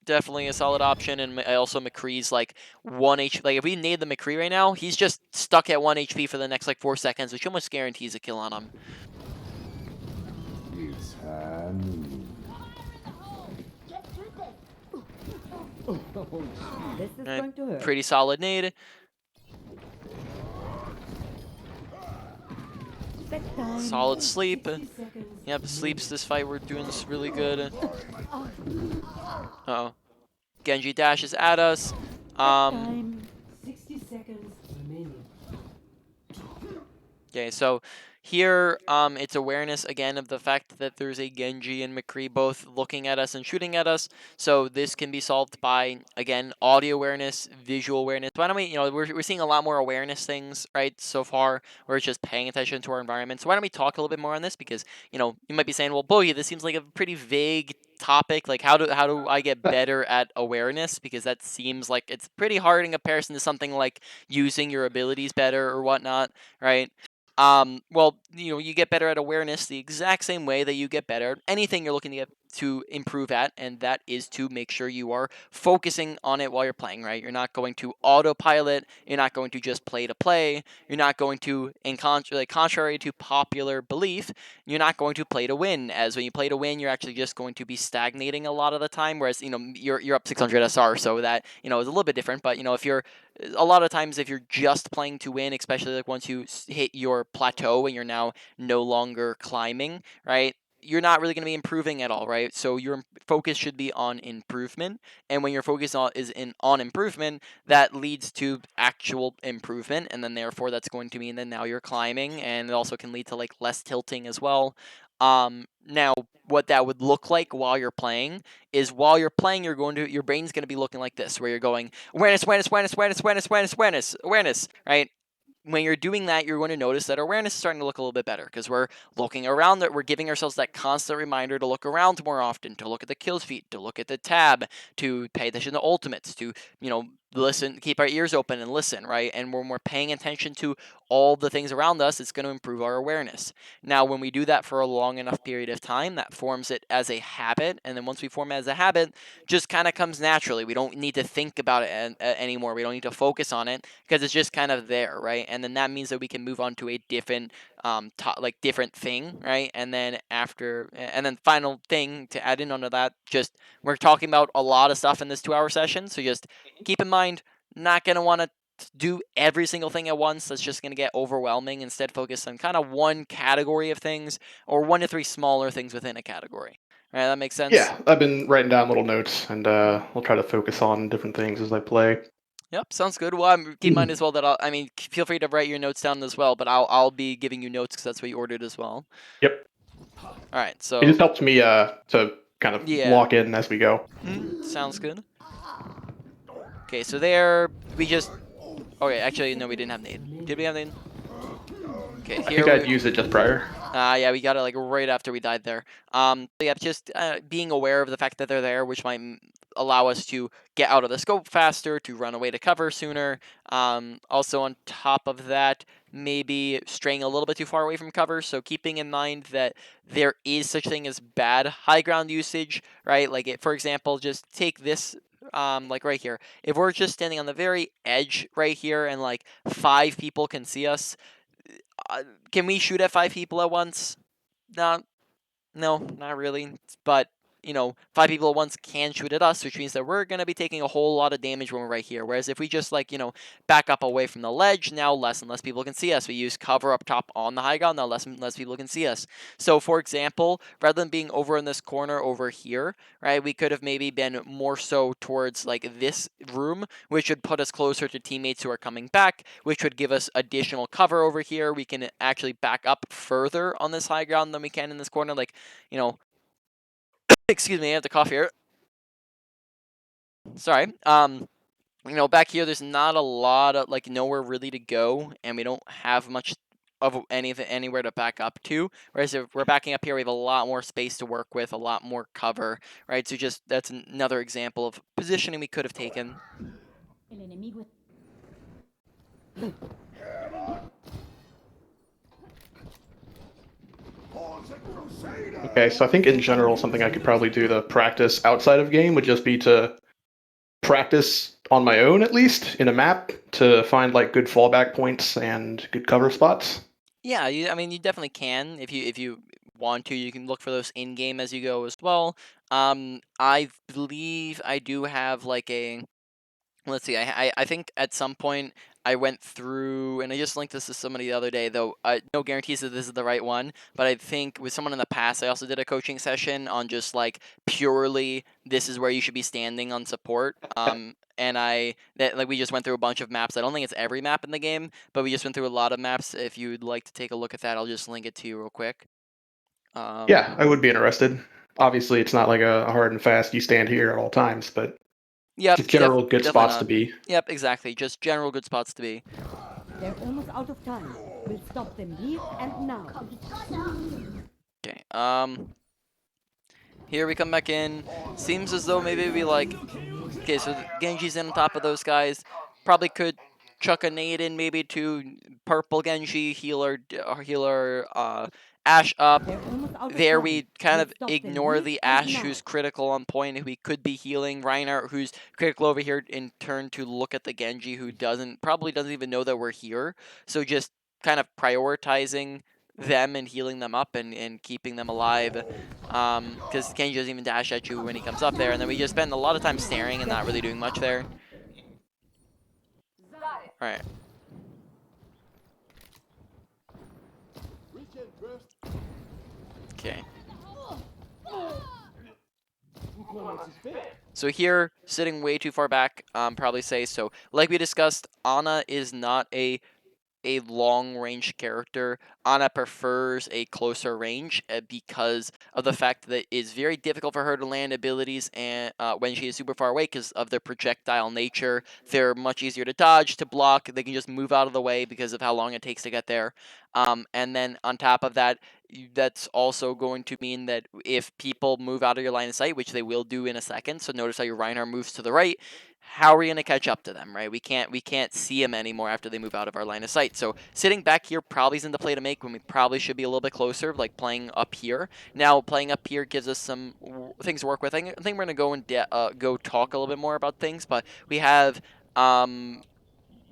Definitely a solid option, and also McCree's like 1 HP. Like if we nade the McCree right now, he's just stuck at 1 HP for the next like 4 seconds, which almost guarantees a kill on him. It's time. This is going to hurt. Pretty solid nade. Solid sleep. Yep, sleeps this fight. We're doing this really good. Uh-oh. Genji dashes at us. 60 seconds remaining. Okay, so here it's awareness again of the fact that there's a Genji and McCree both looking at us and shooting at us. So this can be solved by, again, audio awareness, visual awareness. Why don't we, we're seeing a lot more awareness things, right, so far, where it's just paying attention to our environment. So why don't we talk a little bit more on this? Because, you might be saying, well, Bogey, this seems like a pretty vague topic. Like, how do I get better at awareness? Because that seems like it's pretty hard in comparison to something like using your abilities better or whatnot, right? Well, you get better at awareness the exact same way that you get better at anything you're looking to get to improve at, and that is to make sure you are focusing on it while you're playing, right? You're not going to autopilot, you're not going to just play to play, you're not going to, contrary to popular belief, you're not going to play to win, as when you play to win, you're actually just going to be stagnating a lot of the time, whereas, you're up 600 SR, so that, is a little bit different, but, if you're, a lot of times if you're just playing to win, especially like once you hit your plateau and you're now no longer climbing, right? You're not really going to be improving at all, right? So your focus should be on improvement, and when your focus on improvement, that leads to actual improvement, and then therefore that's going to mean that now you're climbing, and it also can lead to like less tilting as well. Now what that would look like while you're playing is while you're playing, your brain's going to be looking like this, where you're going awareness, awareness, awareness, awareness, awareness, awareness, awareness, awareness, right? When you're doing that, you're going to notice that awareness is starting to look a little bit better because we're looking around, that we're giving ourselves that constant reminder to look around more often, to look at the kills feed, to look at the tab, to pay attention to ultimates, to, listen, keep our ears open and listen, right? And when we're paying attention to all the things around us, it's going to improve our awareness. Now, when we do that for a long enough period of time, that forms it as a habit. And then once we form it as a habit, just kind of comes naturally. We don't need to think about it anymore. We don't need to focus on it because it's just kind of there, right? And then that means that we can move on to a different, different thing, right? And then final thing to add in onto that, just we're talking about a lot of stuff in this 2-hour session, so just keep in mind, not gonna want to do every single thing at once. That's just going to get overwhelming. Instead, focus on kind of one category of things or 1 to 3 smaller things within a category. Right, that makes sense? Yeah, I've been writing down little notes, and I'll try to focus on different things as I play. Yep, sounds good. Well, keep in mind as well that feel free to write your notes down as well, but I'll be giving you notes because that's what you ordered as well. Yep. All right, so It just helps me to kind of lock in as we go. Sounds good. Okay, so there we just. Okay, actually no, we didn't have nade. Did we have nade? Okay, I here think I'd used it just prior. yeah, we got it like right after we died there. Yeah, just being aware of the fact that they're there, which might allow us to get out of the scope faster, to run away to cover sooner. Also on top of that, maybe straying a little bit too far away from cover. So keeping in mind that there is such thing as bad high ground usage, right? Like, for example, just take this. Like right here, if we're just standing on the very edge right here and like 5 people can see us, can we shoot at 5 people at once? Not, no, not really. But 5 people at once can shoot at us, which means that we're gonna be taking a whole lot of damage when we're right here. Whereas if we just back up away from the ledge, now less and less people can see us. We use cover up top on the high ground, now less and less people can see us. So for example, rather than being over in this corner over here, right, we could have maybe been more so towards like this room, which would put us closer to teammates who are coming back, which would give us additional cover over here. We can actually back up further on this high ground than we can in this corner, like, excuse me, I have to cough here. Sorry. Back here, there's not a lot of, nowhere really to go, and we don't have much of anything anywhere to back up to. Whereas if we're backing up here, we have a lot more space to work with, a lot more cover, right? So that's another example of positioning we could have taken. Okay, so I think in general, something I could probably do to practice outside of game would just be to practice on my own, at least in a map, to find like good fallback points and good cover spots. Yeah, you definitely can if you want to. You can look for those in game as you go as well. I believe I do have like a. Let's see. I think at some point I went through, and I just linked this to somebody the other day, though no guarantees that this is the right one, but I think with someone in the past, I also did a coaching session on just like purely this is where you should be standing on support. And we just went through a bunch of maps. I don't think it's every map in the game, but we just went through a lot of maps. If you'd like to take a look at that, I'll just link it to you real quick. Yeah, I would be interested. Obviously, it's not like a hard and fast, you stand here at all times, but yep, just general good spots to be. Yep, exactly. Just general good spots to be. They're almost out of time. We'll stop them here and now. Okay, here we come back in. Seems as though maybe we okay, so Genji's in on top of those guys. Probably could chuck a nade in maybe to purple Genji, healer Ash up. They're almost out of There time. we kind Let's of stop them ignore here the and Ash now. who's critical on point, who we could be healing. Reinhardt who's critical over here in turn to look at the Genji who probably doesn't even know that we're here. So just kind of prioritizing them and healing them up and keeping them alive. Because Genji doesn't even dash at you when he comes up there. And then we just spend a lot of time staring and not really doing much there. Alright. Okay. So here, sitting way too far back, probably say, so like we discussed, Ana is not a long range character. Ana prefers a closer range because of the fact that it's very difficult for her to land abilities and when she is super far away because of their projectile nature. They're much easier to dodge, to block. They can just move out of the way because of how long it takes to get there. And then on top of that, that's also going to mean that if people move out of your line of sight, which they will do in a second, so notice how your Reinhardt moves to the right, how are we going to catch up to them, right? We can't see them anymore after they move out of our line of sight. So sitting back here probably isn't the play to make when we probably should be a little bit closer, like playing up here. Now, playing up here gives us some things to work with. I think we're going to go and go talk a little bit more about things, but we have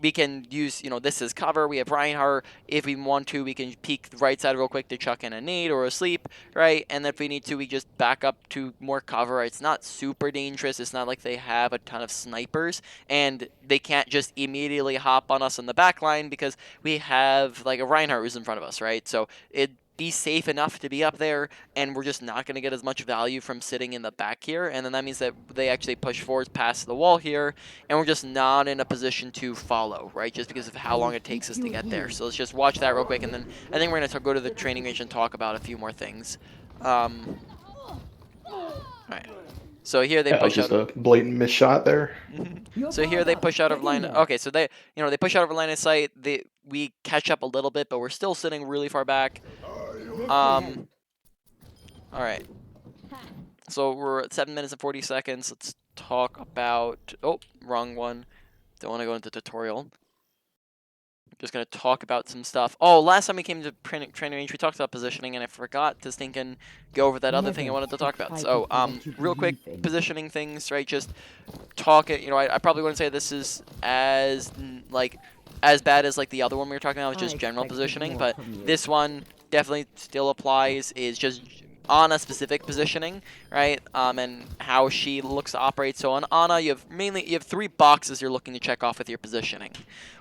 we can use, this as cover. We have Reinhardt. If we want to, we can peek the right side real quick to chuck in a nade or a sleep, right? And then if we need to, we just back up to more cover. It's not super dangerous. It's not like they have a ton of snipers, and they can't just immediately hop on us in the back line because we have, like, a Reinhardt who's in front of us, right? So it'd be safe enough to be up there, and we're just not going to get as much value from sitting in the back here. And then that means that they actually push forwards past the wall here, and we're just not in a position to follow, right? Just because of how long it takes us to get there. So let's just watch that real quick, and then I think we're going to go to the training range and talk about a few more things. Alright. So here they That was push just out. a blatant miss shot there. So here they push out of line. Okay, so they push out of line of sight. We catch up a little bit, but we're still sitting really far back. All right. So we're at 7 minutes and 40 seconds. Let's talk about. Oh, wrong one. Don't want to go into tutorial. Just going to talk about some stuff. Oh, last time we came to training range, we talked about positioning, and I forgot to think and go over that other thing I wanted to talk about. So, real quick, positioning things, right? Just talk it. I probably wouldn't say this is as bad as like the other one we were talking about, which is general positioning, but this one definitely still applies. Is just Ana specific positioning, right? And how she looks to operate. So on Ana, you have 3 boxes you're looking to check off with your positioning.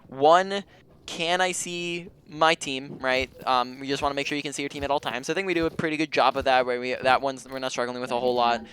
One, can I see my team, right? We just want to make sure you can see your team at all times. I think we do a pretty good job of that, where we're not struggling with a whole lot.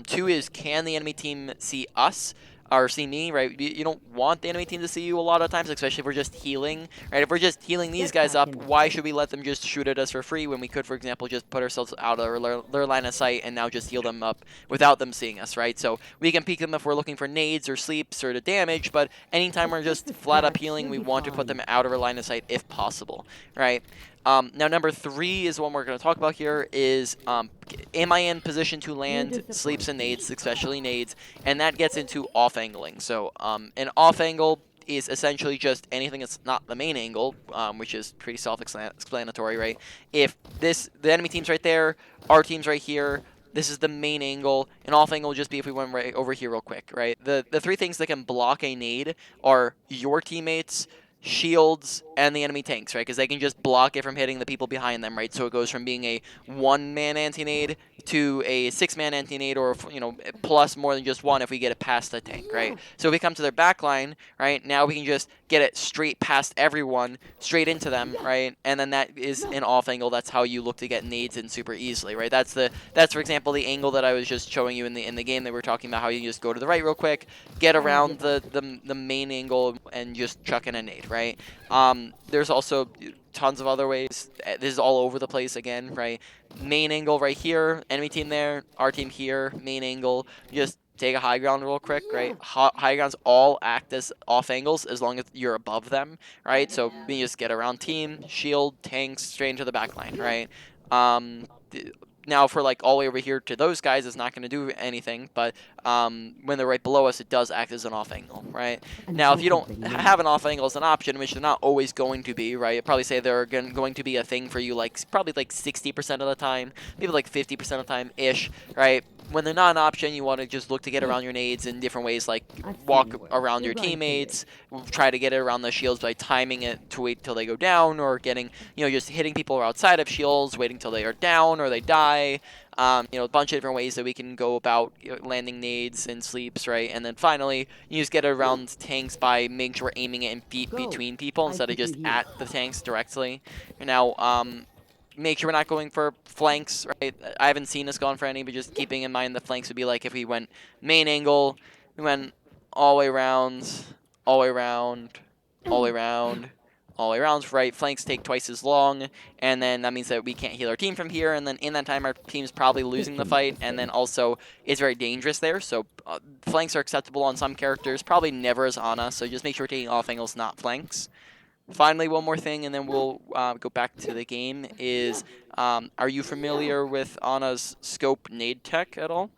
2 is, can the enemy team see us? Or see me, right? You don't want the enemy team to see you a lot of times, especially if we're just healing, right? If we're just healing these guys up, why should we let them just shoot at us for free when we could, for example, just put ourselves out of their line of sight and now just heal them up without them seeing us, right? So we can peek them if we're looking for nades or sleeps or to damage, but anytime we're just flat up healing, we want to put them out of our line of sight if possible, right? Now, number 3 is one we're going to talk about here is, am I in position to land sleeps and nades, especially nades, and that gets into off-angling. So an off-angle is essentially just anything that's not the main angle, which is pretty self-explanatory, right? If the enemy team's right there, our team's right here, this is the main angle. An off angle would just be if we went right over here real quick, right? The 3 things that can block a nade are your teammates, shields, and the enemy tanks, right? Because they can just block it from hitting the people behind them, right? So it goes from being a 1-man anti-nade to a 6-man anti-nade, or plus more than just 1 if we get it past the tank, right? So if we come to their back line, right, now we can just get it straight past everyone, straight into them, right? And then that is an off angle. That's how you look to get nades in super easily, right? That's for example the angle that I was just showing you in the game that we were talking about, how you just go to the right real quick, get around the main angle and just chuck in a nade, right? There's also tons of other ways. This is all over the place again, right? Main angle right here, enemy team there, our team here, main angle. Just take a high ground real quick, right? High grounds all act as off angles as long as you're above them, right? So you just get around team, shield, tanks, straight into the back line, right? now for like all the way over here to those guys, it's not going to do anything, but when they're right below us, it does act as an off angle, right? And Now, so if you don't have they have an off angle as an option, which they're not always going to be, right? I'd probably say they're going to be a thing for you like probably like 60% of the time, maybe like 50% of the time ish, right? When they're not an option, you want to just look to get around your nades in different ways, like I've walk seen worse. around You're your right, teammates, try to get it around the shields by timing it to wait till they go down, or getting, just hitting people outside of shields, waiting till they are down or they die. A bunch of different ways that we can go about landing nades and sleeps, right? And then finally, you just get around tanks by making sure we're aiming it in feet Go. between people I'll instead of keep you just here. at the tanks directly. And now, make sure we're not going for flanks, right? I haven't seen us going for any, but just keeping in mind the flanks would be like if we went main angle, we went all the way around, all the way around, all the way around, all the way around, right? Flanks take twice as long, and then that means that we can't heal our team from here, and then in that time our team's probably losing the fight, and then also it's very dangerous there, so flanks are acceptable on some characters, probably never as Ana, so just make sure we're taking off angles, not flanks. Finally, one more thing, and then we'll go back to the game, is are you familiar with Ana's scope nade tech at all?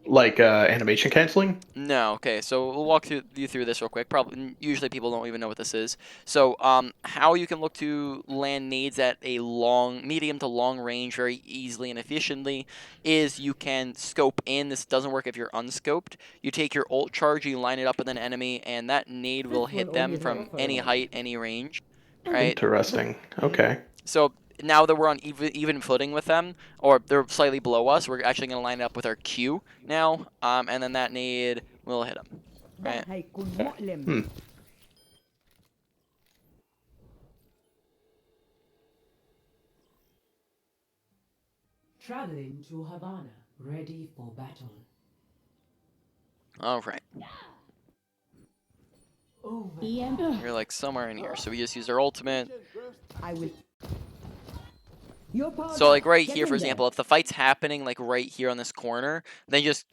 Like animation canceling. No, okay, so we'll walk you through this real quick. Probably, usually people don't even know what this is. So, how you can look to land nades at a medium to long range very easily and efficiently is you can scope in. This doesn't work if you're unscoped. You take your ult charge, you line it up with an enemy, and that nade will hit them from any height, any range, right? Interesting. Okay. So now that we're on even footing with them, or they're slightly below us, we're actually going to line it up with our Q now, and then that nade will hit them, right? ده هيكون مؤلم. Hmm. Traveling to Havana, ready for battle. All right. Overwatch. You're like somewhere in here, so we just use our ultimate. I will. You're powered So up. like right Get here, in for there. example, if the fight's happening like right here on this corner, then just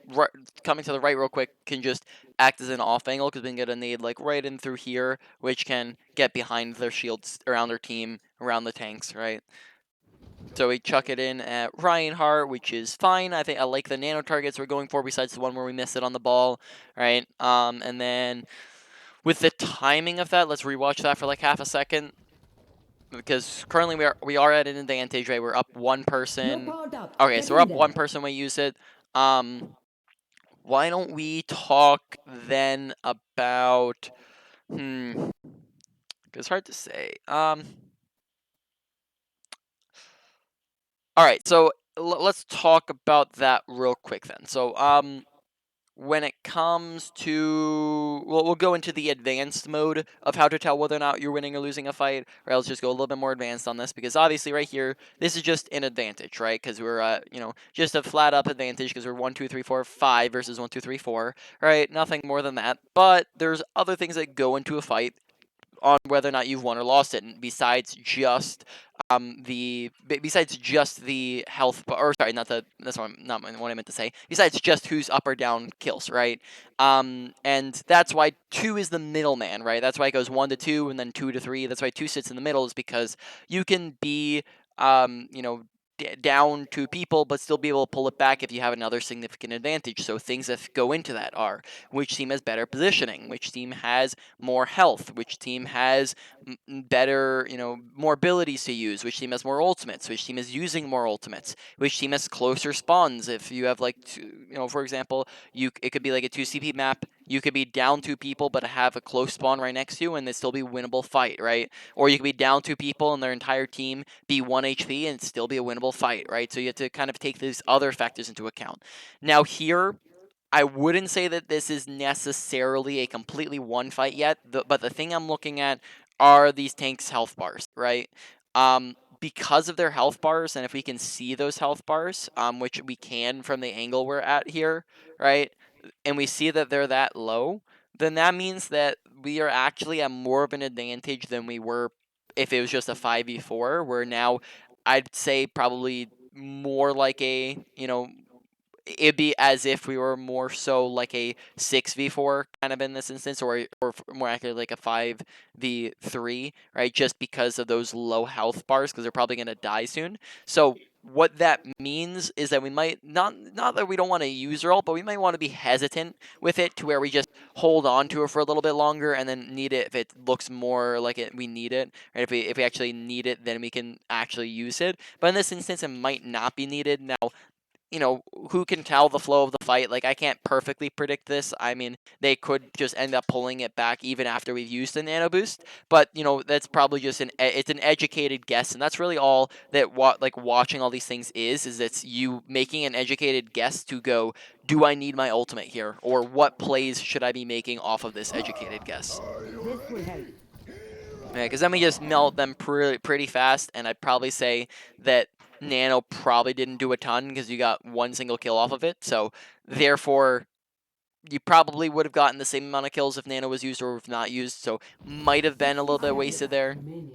coming to the right real quick can just act as an off angle because we can get a nade like right in through here, which can get behind their shields, around their team, around the tanks, right? So we chuck it in at Reinhardt, which is fine. I think I like the nano targets we're going for, besides the one where we miss it on the ball, right? And then with the timing of that, let's rewatch that for like half a second, because currently we are at an advantage, right? We're up one You're person. powered up. Okay, Get so we're in up there. one person when we use it. Why don't we talk then about it's hard to say. All right, so let's talk about that real quick then. So, when it comes to, we'll go into the advanced mode of how to tell whether or not you're winning or losing a fight. Right, let's just go a little bit more advanced on this, because obviously right here, this is just an advantage, right? Because we're, just a flat up advantage because we're 1, 2, 3, 4, 5 versus 1, 2, 3, 4. Right, nothing more than that. But there's other things that go into a fight on whether or not you've won or lost it, and besides just the health, or sorry, not the that's not what I meant to say. Besides just who's up or down kills, right? And that's why 2 is the middleman, right? That's why it goes 1 to 2 and then 2 to 3. That's why 2 sits in the middle, is because you can be um, you know down 2 people, but still be able to pull it back if you have another significant advantage. So things that go into that are which team has better positioning, which team has more health, which team has better, more abilities to use, which team has more ultimates, which team is using more ultimates, which team has closer spawns. If you have like, for example, it could be like a 2CP map. You could be down 2 people but have a close spawn right next to you and it still be a winnable fight, right? Or you could be down 2 people and their entire team be 1 HP and still be a winnable fight, right? So you have to kind of take these other factors into account. Now here, I wouldn't say that this is necessarily a completely one fight yet, but the thing I'm looking at are these tanks' health bars, right? Because of their health bars, and if we can see those health bars, which we can from the angle we're at here, right? And we see that they're that low, then that means that we are actually at more of an advantage than we were if it was just a 5v4, where now I'd say probably more like it'd be as if we were more so like a 6v4 kind of in this instance, or more accurately like a 5v3, right? Just because of those low health bars, because they're probably going to die soon. So what that means is that we might not that we don't want to use her ult, but we might want to be hesitant with it to where we just hold on to her for a little bit longer and then need it if it looks more like we need it. Right? If we actually need it, then we can actually use it. But in this instance, it might not be needed. Now, who can tell the flow of the fight? Like, I can't perfectly predict this. I mean, they could just end up pulling it back even after we've used the nano boost. But, that's probably just it's an educated guess, and that's really all that watching all these things is it's you making an educated guess to go, do I need my ultimate here? Or what plays should I be making off of this educated guess? This will help. Yeah, because then we just melt them pretty fast, and I'd probably say that Nano probably didn't do a ton because you got one single kill off of it. So therefore, you probably would have gotten the same amount of kills if Nano was used or if not used. So might have been a little bit wasted there. Remaining.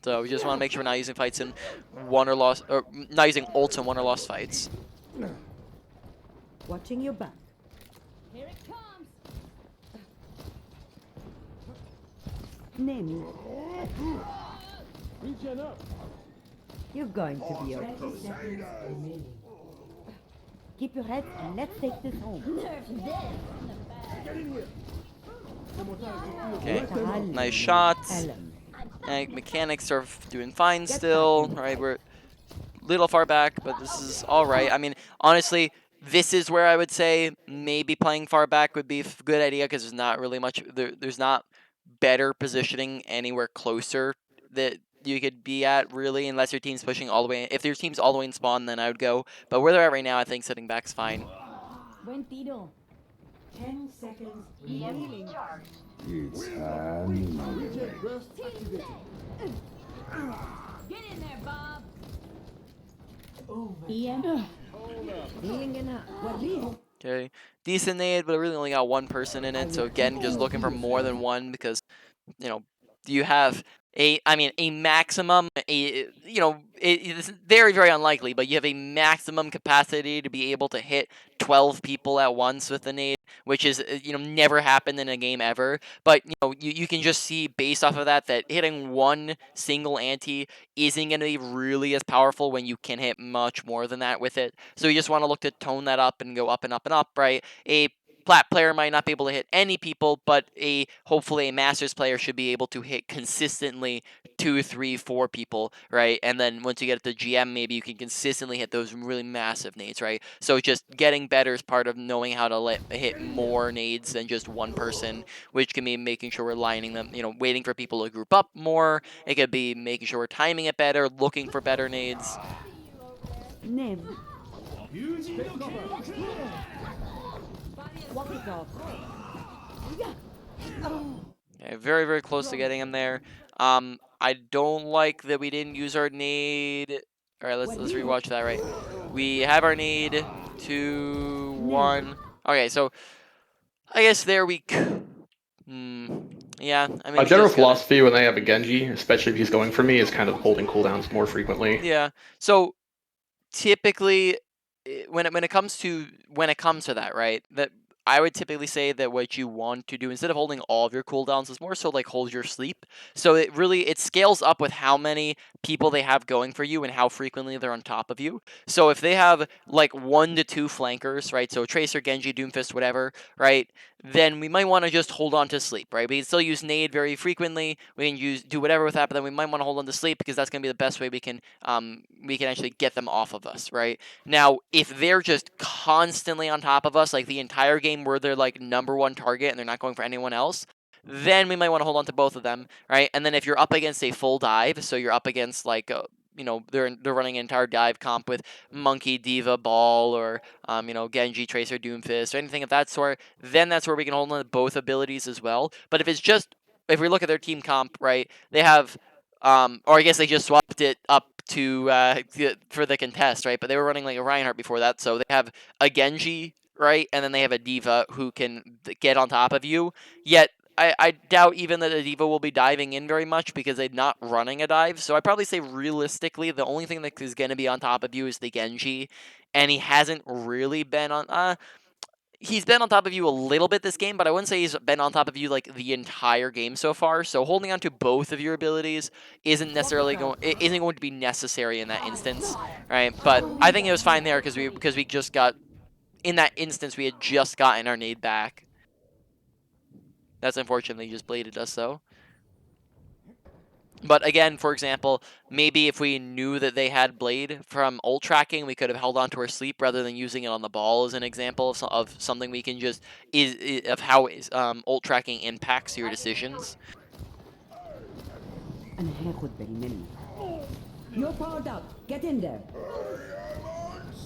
So we just want to make sure we're not using fights in won or lost, or not using ults in won or lost fights. Watching your back. Here it comes. Name You're going to be 30 okay. seconds remaining. Keep your head and let's take this home. Nerf this. Okay, nice shots. Mechanics are doing fine still. Right, we're a little far back, but this is all right. I mean, honestly, this is where I would say maybe playing far back would be a good idea because there's not really much. There's not better positioning anywhere closer that you could be at really, unless your team's pushing all the way. If your team's all the way in spawn, then I would go. But where they're at right now, I think sitting back's fine. Buen tiro. 10 seconds remaining. It's time. Get in there, Bob. Over. Being in a Okay, decent nade, but I really only got one person in it. So again, just looking for more than one because you have a maximum, it's very, very unlikely, but you have a maximum capacity to be able to hit 12 people at once with the nade, which is, never happened in a game ever. But, you can just see based off of that hitting one single anti isn't going to be really as powerful when you can hit much more than that with it. So you just want to look to tone that up and go up and up and up, right? A plat player might not be able to hit any people, but hopefully a masters player should be able to hit consistently 2, 3, 4 people, right? And then once you get to GM, maybe you can consistently hit those really massive nades, right? So just getting better is part of knowing how to hit more nades than just one person, which can be making sure we're lining them, waiting for people to group up more. It could be making sure we're timing it better, looking for better nades. name. Walk it off. Okay, very, very close to getting him there. I don't like that we didn't use our nade. All right, let's rewatch that. Right, we have our nade. 2, 1. Okay, so I guess there we. Yeah, I mean, My we general just gotta- philosophy when they have a Genji, especially if he's going for me, is kind of holding cooldowns more frequently. Yeah. So typically, when it comes to that, right? That I would typically say that what you want to do instead of holding all of your cooldowns is more so like hold your sleep. So it scales up with how many people they have going for you and how frequently they're on top of you. So if they have like 1 to 2 flankers, right? So Tracer, Genji, Doomfist, whatever, right? Then we might want to just hold on to sleep, right? We can still use nade very frequently. We can do whatever with that, but then we might want to hold on to sleep because that's going to be the best way we can actually get them off of us, right? Now, if they're just constantly on top of us, like the entire game where they're like #1 target and they're not going for anyone else, then we might want to hold on to both of them, right? And then if you're up against a full dive, so you're up against like they're running an entire dive comp with Monkey, Diva, Ball, or Genji, Tracer, Doomfist, or anything of that sort, then that's where we can hold on to both abilities as well. But if we look at their team comp, right, they have or I guess they just swapped it up to for the contest, right? But they were running like a Reinhardt before that, so they have a Genji, right, and then they have a Diva who can get on top of you. Yet I doubt even that the Diva will be diving in very much because they're not running a dive. So I'd probably say realistically, the only thing that is going to be on top of you is the Genji, and he hasn't really been on. He's been on top of you a little bit this game, but I wouldn't say he's been on top of you like the entire game so far. So holding on to both of your abilities isn't necessarily isn't going to be necessary in that instance, right? But I think it was fine there because we just got in that instance we had just gotten our nade back. That's unfortunately just bladed us though. But again, for example, maybe if we knew that they had blade from ult tracking, we could have held on to our sleep rather than using it on the ball as an example of something we can just of how ult tracking impacts your decisions. أنا هاخد بالي منه. You're powered up. Get in there.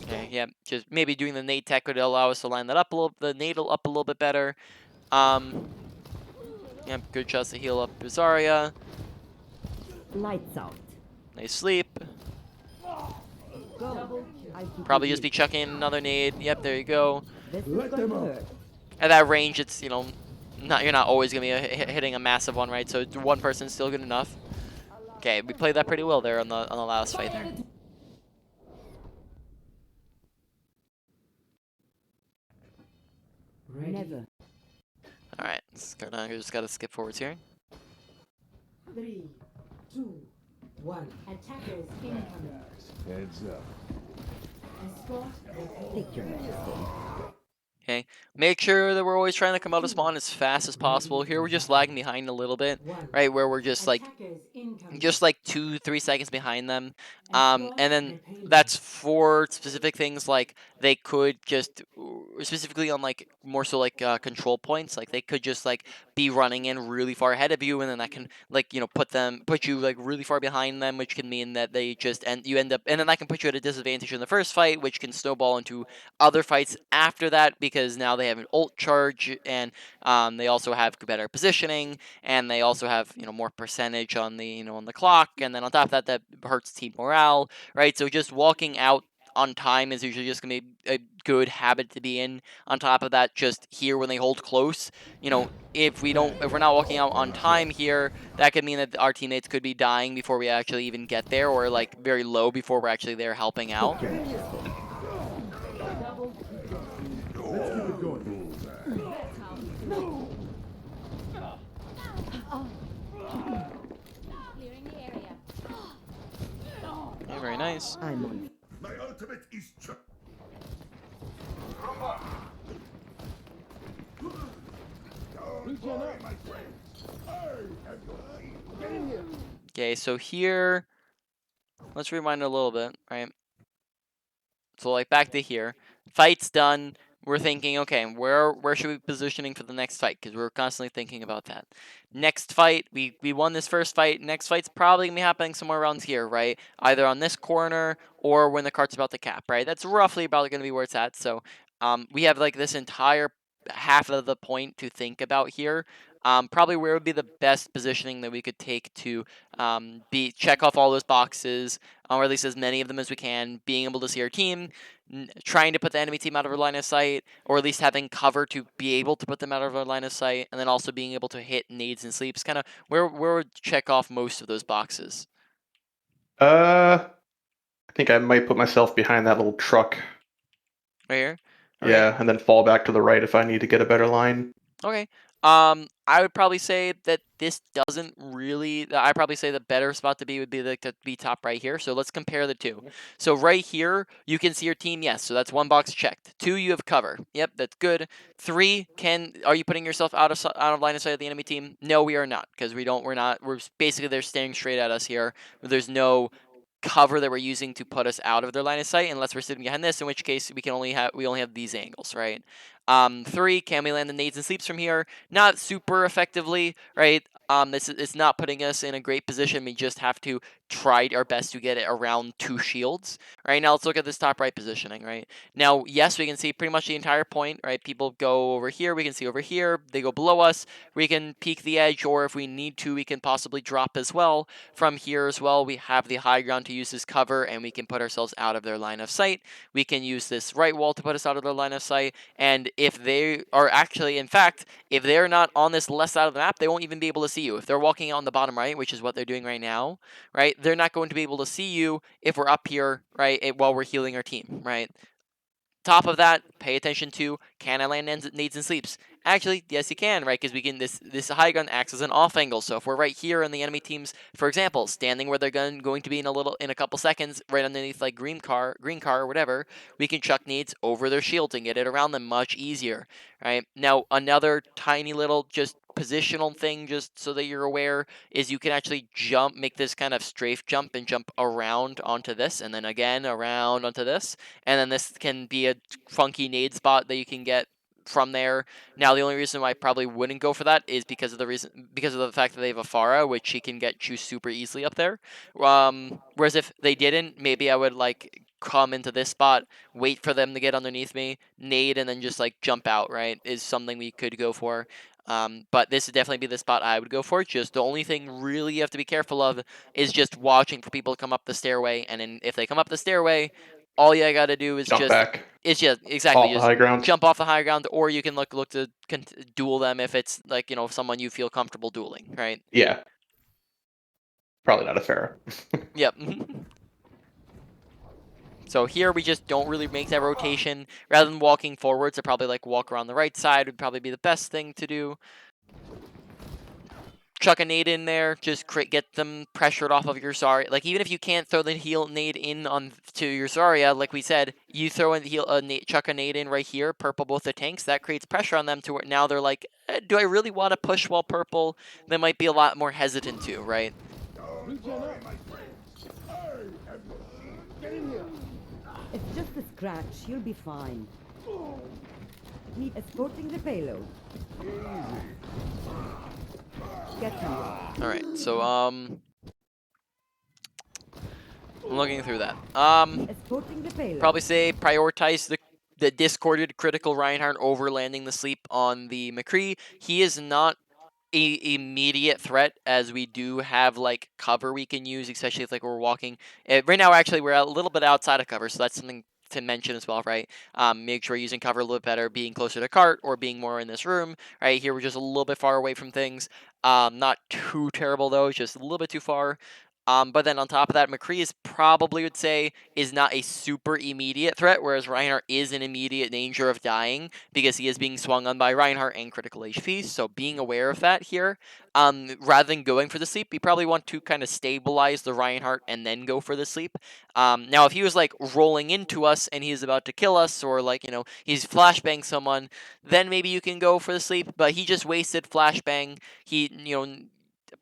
Okay, yeah, just maybe doing the nade tech could allow us to line that up the nade up a little bit better. Yeah, good shots to heal up Zarya. Lights out. Nice sleep. Go. I'll keep Probably you just be busy. chucking in another nade. Yep, there you go. This is Let going them to out. hurt. At that range, it's, you know, you're not always gonna be hitting a massive one, right? So one person's still good enough. Okay, we played that pretty well there on the last fight there. Ready. Never. All right, just gotta skip forwards here. 3, 2, 1. Attackers incoming. Heads up. Escort the payload. Take your medicine. Okay, make sure that we're always trying to come out of spawn as fast as possible. Here we're just lagging behind a little bit, 1. right? Where we're just like Attackers incoming. 2-3 seconds behind them. Escort And then the payload. that's for specific things like they could just specifically on like more so like control points, like they could just like be running in really far ahead of you, and then that can like, you know, put you like really far behind them, which can mean that they just you end up, and then that can put you at a disadvantage in the first fight, which can snowball into other fights after that because now they have an ult charge, and they also have better positioning, and they also have, you know, more percentage on the, you know, on the clock, and then on top of that, that hurts team morale, right? So just walking out on time is usually just gonna be a good habit to be in. On top of that, just here when they hold close, you know, if we're not walking out on time here, that could mean that our teammates could be dying before we actually even get there, or like very low before we're actually there helping out. Take your medicine. Let's keep it going. Clearing the area. Okay, very nice. I'm on. My ultimate is my friends. I have your Okay, so here, let's rewind a little bit, right? So like back to here, fight's done. We're thinking, okay, where should we be positioning for the next fight? Because we're constantly thinking about that. Next fight, we won this first fight. Next fight's probably gonna be happening somewhere around here, right? Either on this corner or when the cart's about to cap, right? That's roughly probably gonna be where it's at. So we have like this entire half of the point to think about here. Probably where would be the best positioning that we could take to check off all those boxes, or at least as many of them as we can, being able to see our team, trying to put the enemy team out of our line of sight, or at least having cover to be able to put them out of our line of sight, and then also being able to hit nades and sleeps. Kind of where would check off most of those boxes. I think I might put myself behind that little truck. Right here. Yeah, and then fall back to the right if I need to get a better line. Okay. I would probably say that this doesn't really. I probably say the better spot to be would be like to be top right here. So let's compare the two. So right here, you can see your team. Yes, so that's one box checked. 2, you have cover. Yep, that's good. 3, are you putting yourself out of line of sight of the enemy team? No, we are not, because we don't. We're not. We're basically they're staring straight at us here. There's no cover that we're using to put us out of their line of sight unless we're sitting behind this, in which case we only have these angles, right? 3, can we land the nades and sleeps from here? Not super effectively, right? It's not putting us in a great position. We just have to try our best to get it around 2 shields. Right, now let's look at this top right positioning, right? Now, yes, we can see pretty much the entire point, right? People go over here, we can see over here, they go below us, we can peek the edge, or if we need to, we can possibly drop as well. From here as well, we have the high ground to use as cover, and we can put ourselves out of their line of sight. We can use this right wall to put us out of their line of sight, and if they are actually, in fact, if they're not on this left side of the map, they won't even be able to see you. If they're walking on the bottom right, which is what they're doing right now, right, they're not going to be able to see you if we're up here, right, while we're healing our team, right? top of that, pay attention to, can I land nades and sleeps? Actually, yes, you can, right? Because we can this high ground acts as an off angle. So if we're right here and the enemy team's, for example, standing where they're going to be in a couple seconds, right underneath like green car or whatever, we can chuck nades over their shield and get it around them much easier, right? Now another tiny little just positional thing, just so that you're aware, is you can actually make this kind of strafe jump and jump around onto this, and then again around onto this, and then this can be a funky nade spot that you can get from there. Now, the only reason why I probably wouldn't go for that is because of the fact that they have a Pharah, which she can get you super easily up there. Whereas if they didn't, maybe I would like come into this spot, wait for them to get underneath me, nade, and then just like jump out. Right, is something we could go for. But this would definitely be the spot I would go for. Just the only thing really you have to be careful of is just watching for people to come up the stairway, and then if they come up the stairway, all you gotta do is Jump back exactly off the just high ground. jump off the high ground, or you can look to duel them if it's like someone you feel comfortable dueling, right? Yeah. Probably not a Pharah. Yep. So here we just don't really make that rotation. Rather than walking forwards, to probably like walk around the right side would probably be the best thing to do. Chuck a nade in there, just get them pressured off of your Zarya. Like, even if you can't throw the heal nade in to your Zarya, like we said, you throw in chuck a nade in right here, purple both the tanks, that creates pressure on them to where now they're like, do I really want to push while purple? They might be a lot more hesitant to, right? It's just a scratch. You'll be fine. Need escorting the payload. Get me. Alright, so, I'm looking through that. Escorting the payload. Probably say prioritize the discorded critical Reinhardt over landing the sleep on the McCree. He is not a immediate threat, as we do have like cover we can use, especially if like we're walking. Right now, actually, we're a little bit outside of cover, so that's something to mention as well, right? Make sure you're using cover a little bit better, being closer to cart or being more in this room. Right here, we're just a little bit far away from things. Not too terrible though, just a little bit too far. But then on top of that, McCree is probably would say is not a super immediate threat, whereas Reinhardt is in immediate danger of dying because he is being swung on by Reinhardt and critical HP. So being aware of that here, rather than going for the sleep, we probably want to kind of stabilize the Reinhardt and then go for the sleep. Now, if he was like rolling into us and he's about to kill us, or like he's flashbang someone, then maybe you can go for the sleep. But he just wasted flashbang. He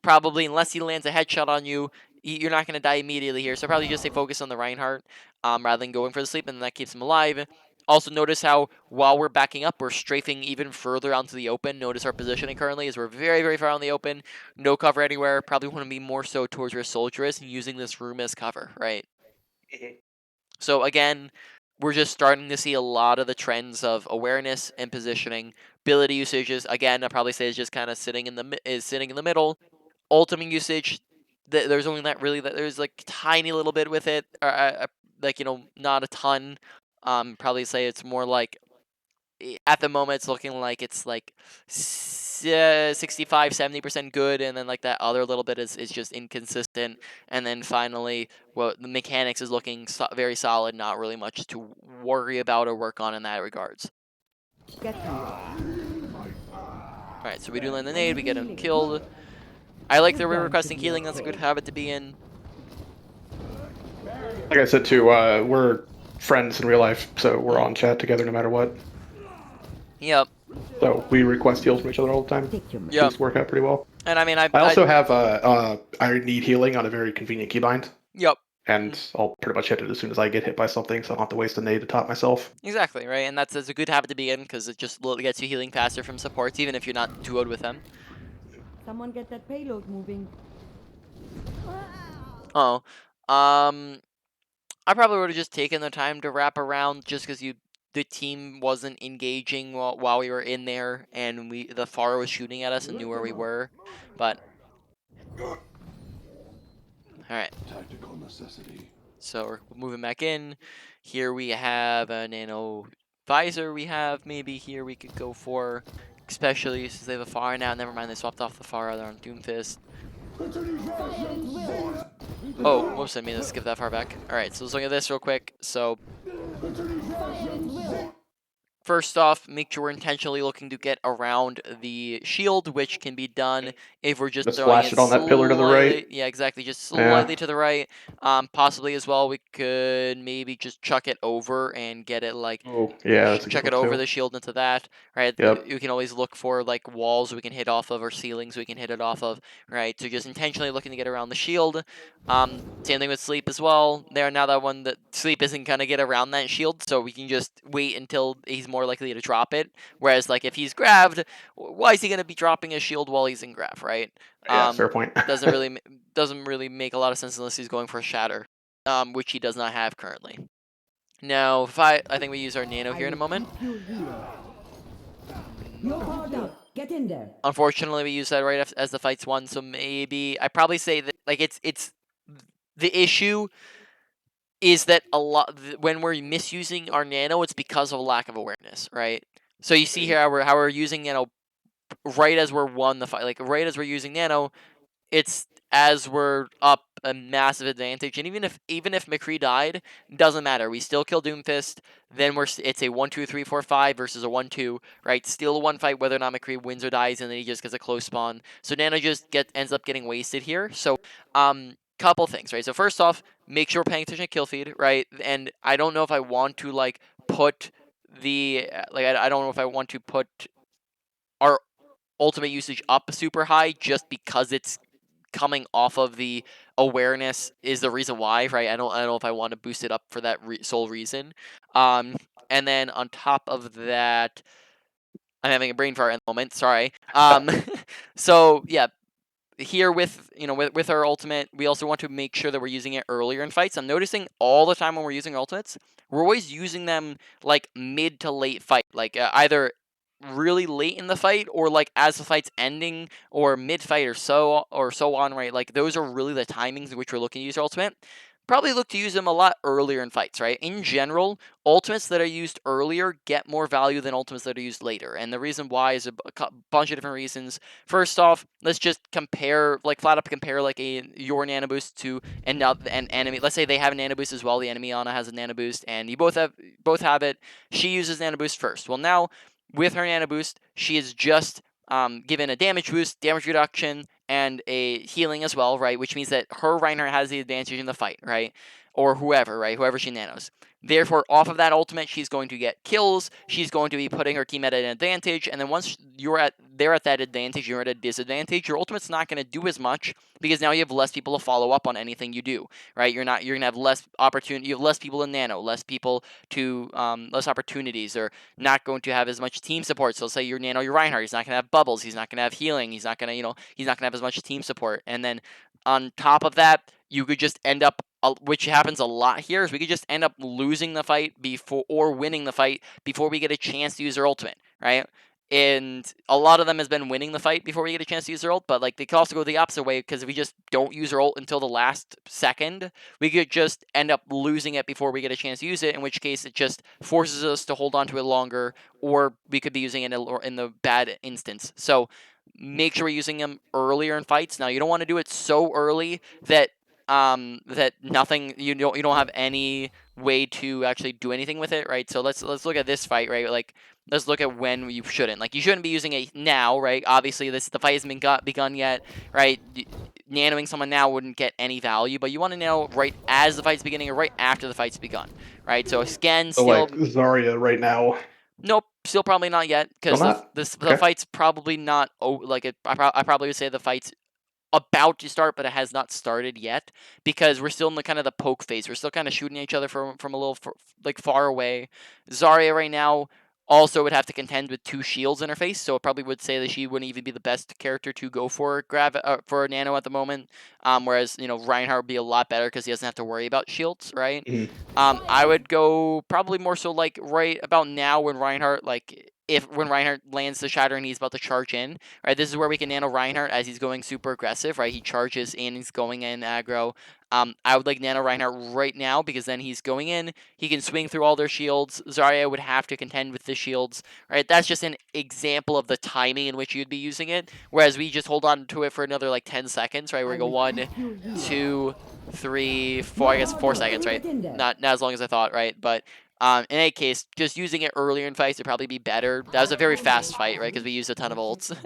probably, unless he lands a headshot on you, you're not going to die immediately here. So probably just stay focused on the Reinhardt rather than going for the sleep, and that keeps him alive. Also notice how while we're backing up, we're strafing even further onto the open. Notice our positioning currently is we're very, very far on the open. No cover anywhere. Probably want to be more so towards where soldier is and using this room as cover, right? So again, we're just starting to see a lot of the trends of awareness and positioning. Ability usages, again, I'd probably say is just kind of sitting in the middle. Ultimate usage, there's only there's like tiny little bit with it, like not a ton. Probably say it's more like at the moment it's looking like it's like 65-70% good, and then like that other little bit is just inconsistent, and then finally, well, the mechanics is looking very solid, not really much to worry about or work on in that regards. Get me. Alright, so we do land the nade, we get him killed. I like that we're requesting healing, that's a good habit to be in. Like I said too, we're friends in real life, so we're on chat together no matter what. Yep. So we request heals from each other all the time. Take your Yep. These work out pretty well. And I mean, I also have I need healing on a very convenient keybind, Yep. and I'll pretty much hit it as soon as I get hit by something, so I don't have to waste a nade to top myself. Exactly, right? And that's a good habit to be in, because it just gets you healing faster from supports, even if you're not duoed with them. Someone get that payload moving. Oh. I probably would have just taken the time to wrap around, just because the team wasn't engaging while we were in there, and the Pharah was shooting at us and knew where we were. But alright. Tactical necessity. So we're moving back in. Here we have a nano visor. We have maybe here we could go for, especially since they have a Pharah now. Never mind, they swapped off the Pharah. They're on Doomfist. Oh, whoops, I mean, let's skip that far back. Alright, so let's look at this real quick. So first off, make sure we're intentionally looking to get around the shield, which can be done if we're just Just throwing flash it it on that pillar to the right. slightly. Yeah, exactly, just Yeah. slightly to the right. Possibly as well, we could maybe just chuck it over and get it like Oh, yeah, that's a good chuck it one over too. the shield into that, right? Yep. You can always look for like walls we can hit off of or ceilings we can hit it off of, right? So just intentionally looking to get around the shield. Same thing with sleep as well. There now that one that sleep isn't gonna get around that shield, so we can just wait until he's more likely to drop it. Whereas like if he's grabbed, why is he gonna be dropping his shield while he's in grab, right? Yeah, fair point. Doesn't really make a lot of sense unless he's going for a shatter, which he does not have currently. Now, if I think we use our nano here in a moment. You here. You're powered up. Get in there. Unfortunately, we use that right as the fight's won, so maybe I probably say that like it's the issue is that a lot when we're misusing our nano, it's because of a lack of awareness, right? So you see here how we're using nano right as we're won the fight, like right as we're using nano, it's as we're up a massive advantage, and even if McCree died, doesn't matter. We still kill Doomfist. Then it's a 1-2-3-4-5 versus a 1-2, right? Still a one fight whether or not McCree wins or dies, and then he just gets a close spawn. So Nano just ends up getting wasted here. So couple things, right? So first off, make sure we're paying attention to kill feed, right? And I don't know if I want to like put the I don't know if I want to put our ultimate usage up super high just because it's coming off of the awareness is the reason why, right? I don't know if I want to boost it up for that sole reason. And then on top of that, I'm having a brain fart at the moment. Sorry. So yeah, here with our ultimate, we also want to make sure that we're using it earlier in fights. I'm noticing all the time when we're using our ultimates, we're always using them like mid to late fight, like either really late in the fight or like as the fight's ending or mid fight or so on, right? Like those are really the timings in which we're looking to use our ultimate. Probably look to use them a lot earlier in fights, right? In general, ultimates that are used earlier get more value than ultimates that are used later. And the reason why is a bunch of different reasons. First off, let's just compare, like flat up compare like your nano boost to an enemy. Let's say they have a nano boost as well. The enemy Ana has a nano boost, and you both have it. She uses nano boost first. Well, now with her nano boost, she is just given a damage boost, damage reduction, and a healing as well, right? Which means that her Reinhardt has the advantage in the fight, right? Or whoever, right? Whoever she nanos. Therefore, off of that ultimate, she's going to get kills. She's going to be putting her team at an advantage, and then once they're at that advantage, you're at a disadvantage. Your ultimate's not going to do as much because now you have less people to follow up on anything you do, right? You're gonna have less opportunity. You have less people in nano, less people to less opportunities, or not going to have as much team support. So say your nano, your Reinhardt, he's not gonna have bubbles. He's not gonna have healing. He's not gonna he's not gonna have as much team support. And then on top of that, you could just end up, which happens a lot here, is we could just end up losing the fight before or winning the fight before we get a chance to use our ultimate, right? And a lot of them has been winning the fight before we get a chance to use their ult, but like they could also go the opposite way because if we just don't use our ult until the last second, we could just end up losing it before we get a chance to use it, in which case it just forces us to hold on to it longer, or we could be using it in the bad instance. So make sure we're using them earlier in fights. Now you don't want to do it so early that that nothing you don't have any way to actually do anything with it, right? So let's look at this fight, right? Like let's look at when you shouldn't. Like you shouldn't be using it now, right? Obviously the fight hasn't begun yet, right? Nanoing someone now wouldn't get any value, but you want to nano right as the fight's beginning or right after the fight's begun, right? So again, So still like Zarya right now. nope, still probably not yet Still because not? the Okay. fight's probably not like it. I probably would say the fight's about to start, but it has not started yet because we're still in the kind of the poke phase. We're still kind of shooting each other from a little like far away. Zarya right now also would have to contend with 2 shields in her face, so it probably would say that she wouldn't even be the best character to go for for nano at the moment. Whereas Reinhardt would be a lot better because he doesn't have to worry about shields, right? Mhm. I would go probably more so like right about now when Reinhardt when Reinhardt lands the shatter and he's about to charge in, right? This is where we can nano Reinhardt as he's going super aggressive, right? He charges in, he's going in aggro. I would like nano Reinhardt right now because then he's going in, he can swing through all their shields. Zarya would have to contend with the shields, right? That's just an example of the timing in which you'd be using it, whereas we just hold on to it for another like 10 seconds, right? We go 1, 2, 3, 4, I guess 4 seconds, right? Not as long as I thought, right? But in any case, just using it earlier in fights would probably be better. That was a very fast fight, right? Because we used a ton of ults.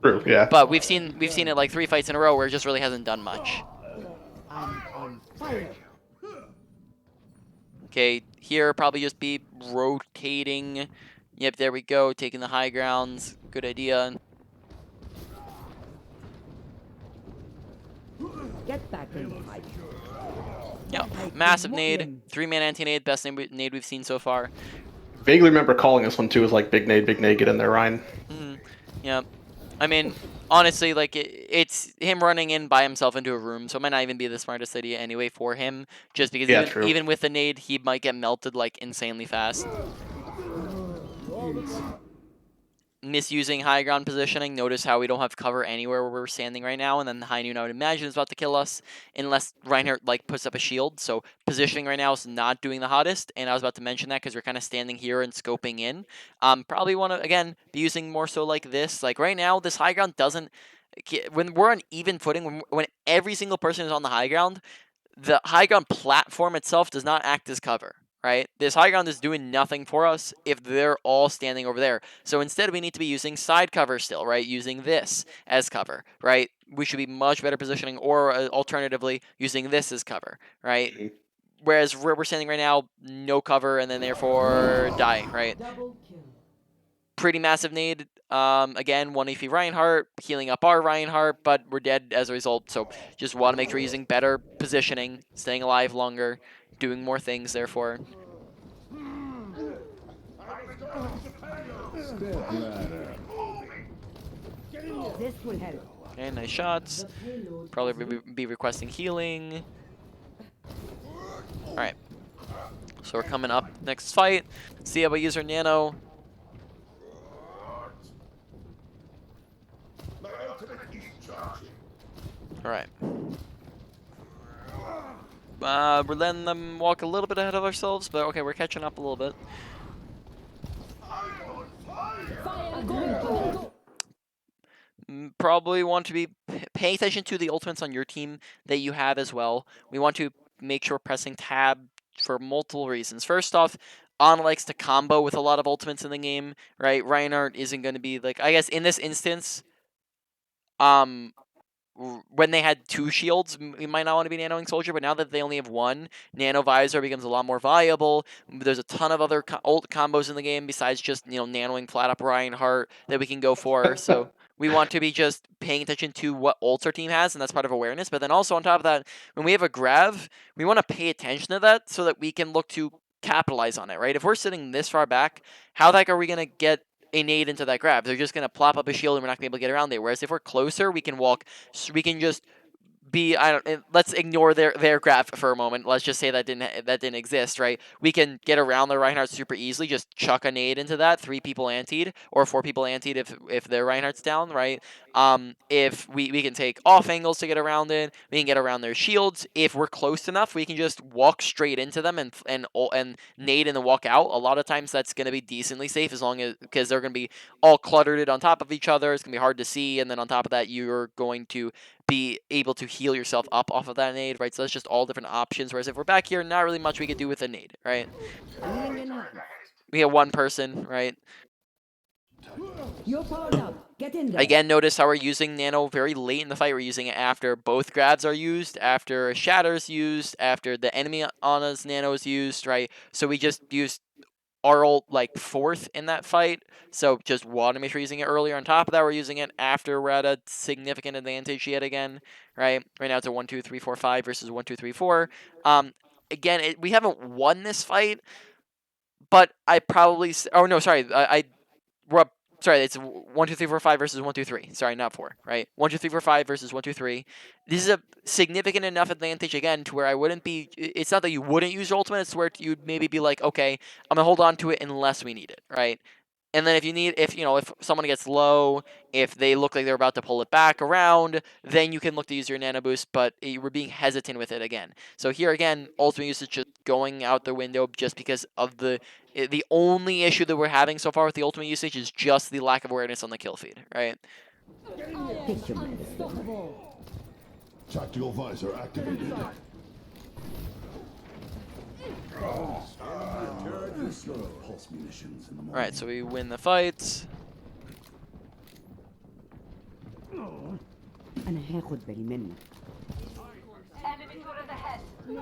True. Yeah. But we've seen it like 3 fights in a row where it just really hasn't done much. I'm on fire. Okay, here probably just be rotating. Yep, there we go. Taking the high grounds. Good idea. Get back in the fight. Yep, massive nade. 3-man anti-nade. Best nade we've seen so far. Vaguely remember calling this one too as like big nade, get in there, Ryan. Yep. I mean, honestly, like it's him running in by himself into a room, so it might not even be the smartest idea anyway for him. Just because Yeah, even, true. even with the nade, he might get melted like insanely fast. Misusing high ground positioning. Notice how we don't have cover anywhere where we're standing right now, and then the high noon I would imagine is about to kill us unless Reinhardt like puts up a shield. So positioning right now is not doing the hottest, and I was about to mention that because we're kind of standing here and scoping in. Probably want to again be using more so like this. Like right now, this high ground doesn't. When we're on even footing, when every single person is on the high ground, the high ground platform itself does not act as cover, right? This high ground is doing nothing for us if they're all standing over there. So instead, we need to be using side cover still, right? Using this as cover, right? We should be much better positioning, or alternatively, using this as cover, right? Whereas where we're standing right now, no cover, and then therefore die, right? Double kill. Pretty massive nade. Again, 1 AP Reinhardt, healing up our Reinhardt, but we're dead as a result. So just want to make sure we're using better positioning, staying alive longer, doing more things, therefore. Step ladder. This will help. Okay, nice shots. The payload Probably be requesting healing. Alright. So we're coming up next fight. Let's see how we use our nano. My ultimate is charging. Alright. We're letting them walk a little bit ahead of ourselves, but okay, we're catching up a little bit. Probably want to be paying attention to the ultimates on your team that you have as well. We want to make sure we're pressing tab for multiple reasons. First off, Ana likes to combo with a lot of ultimates in the game, right? Reinhardt isn't going to be like, I guess in this instance, when they had 2 shields, we might not want to be nanoing soldier, but now that they only have 1, nano visor becomes a lot more viable. There's a ton of other ult combos in the game besides just nanoing flat up Reinhardt that we can go for. So we want to be just paying attention to what ults our team has, and that's part of awareness. But then also on top of that, when we have a grav, we want to pay attention to that so that we can look to capitalize on it, right? If we're sitting this far back, how the heck are we going to get a nade into that grab? They're just going to plop up a shield and we're not going to be able to get around there. Whereas if we're closer, we can walk, so we can just be, let's ignore their grab for a moment. Let's just say that didn't exist, right? We can get around the Reinhardt super easily, just chuck a nade into that, 3 people antied, or 4 people antied if their Reinhardt's down, right? If we can take off angles to get around it, we can get around their shields. If we're close enough, we can just walk straight into them and nade and then walk out. A lot of times that's going to be decently safe, as long as, because they're going to be all cluttered on top of each other. It's going to be hard to see, and then on top of that, you're going to be able to heal yourself up off of that nade, right? So that's just all different options. Whereas if we're back here, not really much we could do with a nade, right? We have 1 person, right? You're powered up. Get in there. Again, notice how we're using nano very late in the fight. We're using it after both grabs are used, after a shatter's used, after the enemy on us nano is used, right? So we just used our ult like 4th in that fight, so just want to make sure we're using it earlier. On top of that, we're using it after we're at a significant advantage yet again, right? Right now it's a 1, 2, 3, 4, 5 versus 1, 2, 3, 4. Again, we haven't won this fight, but I probably, oh no, sorry, we're up. Sorry, it's 1, 2, 3, 4, 5 versus 1, 2, 3. Sorry, not 4, right? 1, 2, 3, 4, 5 versus 1, 2, 3. This is a significant enough advantage, again, to where I wouldn't be, it's not that you wouldn't use your ultimate, it's where you'd maybe be like, okay, I'm going to hold on to it unless we need it, right? And then if someone gets low, if they look like they're about to pull it back around, then you can look to use your nano boost, but you were being hesitant with it again. So here again, ultimate usage just going out the window just because of the only issue that we're having so far with the ultimate usage is just the lack of awareness on the kill feed, right? Picture me. unstoppable. Tactical visor activated. Pulse munitions in the morning. Alright, so we win the fights. أنا هاخد بالي منك. The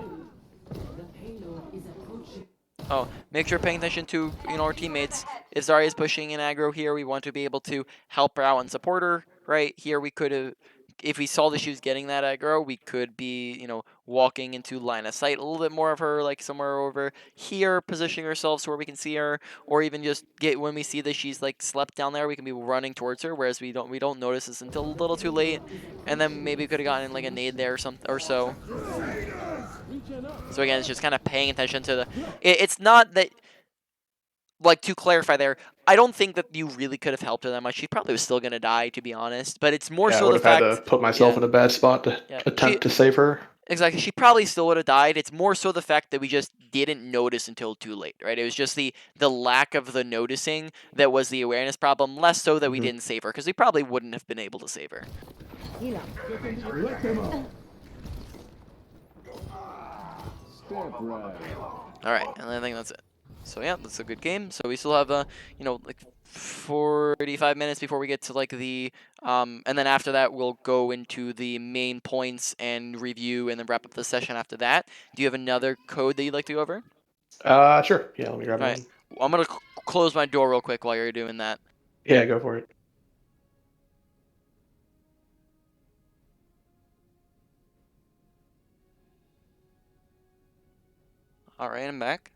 payload is approaching. Oh, make sure paying attention to our teammates. If Zarya is pushing an aggro here, we want to be able to help her out and support her. Right here, we could have, if we saw that she was getting that aggro, we could be walking into line of sight a little bit more of her, like somewhere over here, positioning ourselves where we can see her, or even just get when we see that she's like slept down there, we can be running towards her. Whereas we don't notice this until a little too late, and then maybe we could have gotten like a nade there or something or so. So again, it's just kind of paying attention to the. It's not that, like, to clarify there, I don't think that you really could have helped her that much. She probably was still gonna die, to be honest. But it's more Yeah, I so would the have had fact. to put myself yeah, in a bad spot to yeah. attempt to save her. Exactly. She probably still would have died. It's more so the fact that we just didn't notice until too late, right? It was just the lack of the noticing that was the awareness problem, less so that we didn't save her, because we probably wouldn't have been able to save her. Heal up. Let them out. Step right. All right, and I think that's it. So yeah, that's a good game. So we still have like 45 minutes before we get to like the and then after that we'll go into the main points and review and then wrap up the session after that. Do you have another code that you'd like to go over? Sure. Yeah, let me grab All right, one. I'm gonna close my door real quick while you're doing that. Yeah, go for it. All right, I'm back.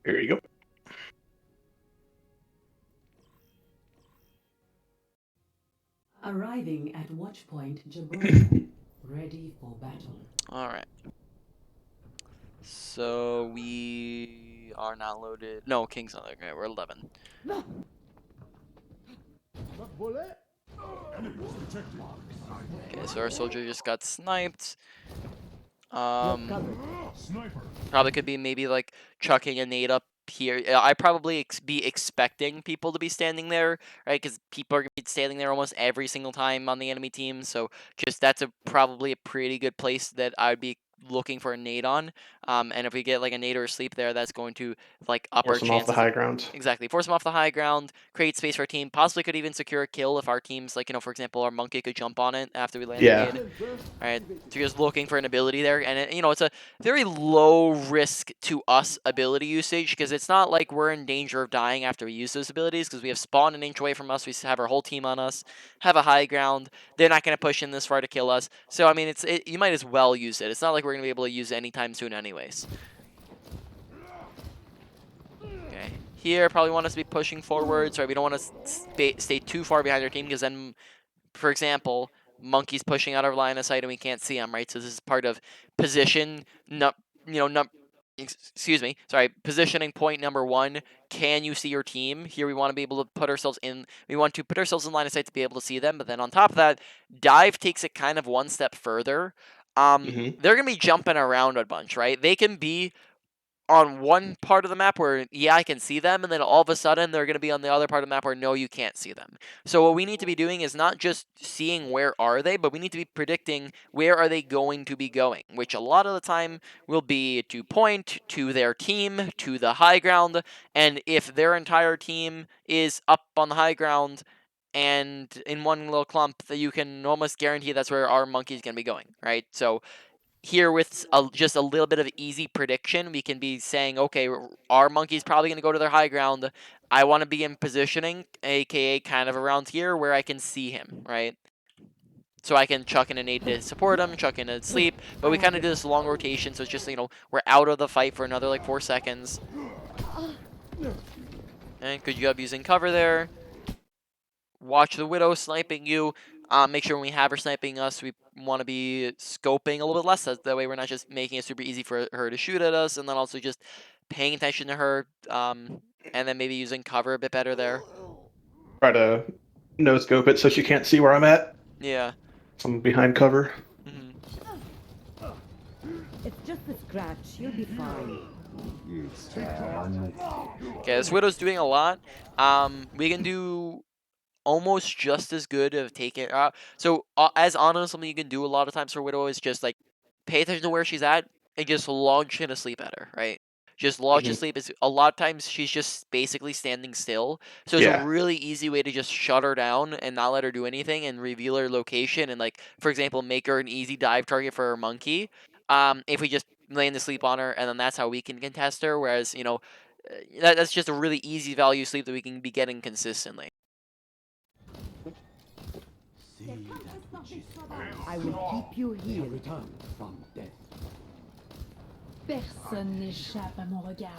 Here you go. Arriving at Watchpoint Gibraltar. Ready for battle. All right. So we are not loaded. No, King's not okay. We're 11. Okay, so our soldier just got sniped. Probably could be maybe like chucking a nade up here. I probably be expecting people to be standing there, right? Because people are gonna be standing there almost every single time on the enemy team. So just that's probably a pretty good place that I'd be looking for a nade on. And if we get like a nade or a sleep there, that's going to like up our Force them off the chances. high ground. Exactly. Force them off the high ground, create space for our team, possibly could even secure a kill if our team's like, for example, our monkey could jump on it after we land Yeah. the nade. Alright, so you're just looking for an ability there, and it's a very low risk to us ability usage, because it's not like we're in danger of dying after we use those abilities, because we have spawn an inch away from us, we have our whole team on us, have a high ground, they're not going to push in this far to kill us, so I mean, you might as well use it. It's not like we're going to be able to use it anytime soon anyways. Okay, here, probably want us to be pushing forwards, right? We don't want to stay too far behind our team, because then, for example, Monkey's pushing out of line of sight and we can't see him, right? So this is part of position, positioning point number 1. Can you see your team? Here we want to be able to put ourselves in, line of sight to be able to see them, but then on top of that, dive takes it kind of one step further. They're going to be jumping around a bunch, right? They can be on one part of the map where, yeah, I can see them, and then all of a sudden they're going to be on the other part of the map where, no, you can't see them. So what we need to be doing is not just seeing where are they, but we need to be predicting where are they going to be going, which a lot of the time will be to point to their team, to the high ground, and if their entire team is up on the high ground and in one little clump, that you can almost guarantee that's where our monkey's going to be going, right? So here with just a little bit of easy prediction, we can be saying, okay, our monkey's probably going to go to their high ground. I want to be in positioning, aka kind of around here where I can see him, right? So I can chuck in a nade to support him, chuck in a sleep, but we kind of do this long rotation, so it's just, we're out of the fight for another like 4 seconds. And good job using cover there. Watch the Widow sniping you. Make sure when we have her sniping us, we want to be scoping a little bit less. That way we're not just making it super easy for her to shoot at us, and then also just paying attention to her, and then maybe using cover a bit better there. Try to no scope it so she can't see where I'm at. Yeah. So I'm behind cover. It's just a scratch. You'll be fine. Okay, this Widow's doing a lot. We can do almost just as good of taking so as Ana, something you can do a lot of times for Widow is just like pay attention to where she's at and just launch in a sleep at her, right? Just launch Mhm. asleep is a lot of times she's just basically standing still. So it's a Yeah. really easy way to just shut her down and not let her do anything and reveal her location and like for example make her an easy dive target for her monkey. If we just land the sleep on her and then that's how we can contest her. Whereas, that's just a really easy value sleep that we can be getting consistently. I will keep you here. Return from death. Personne n'échappe à mon regard.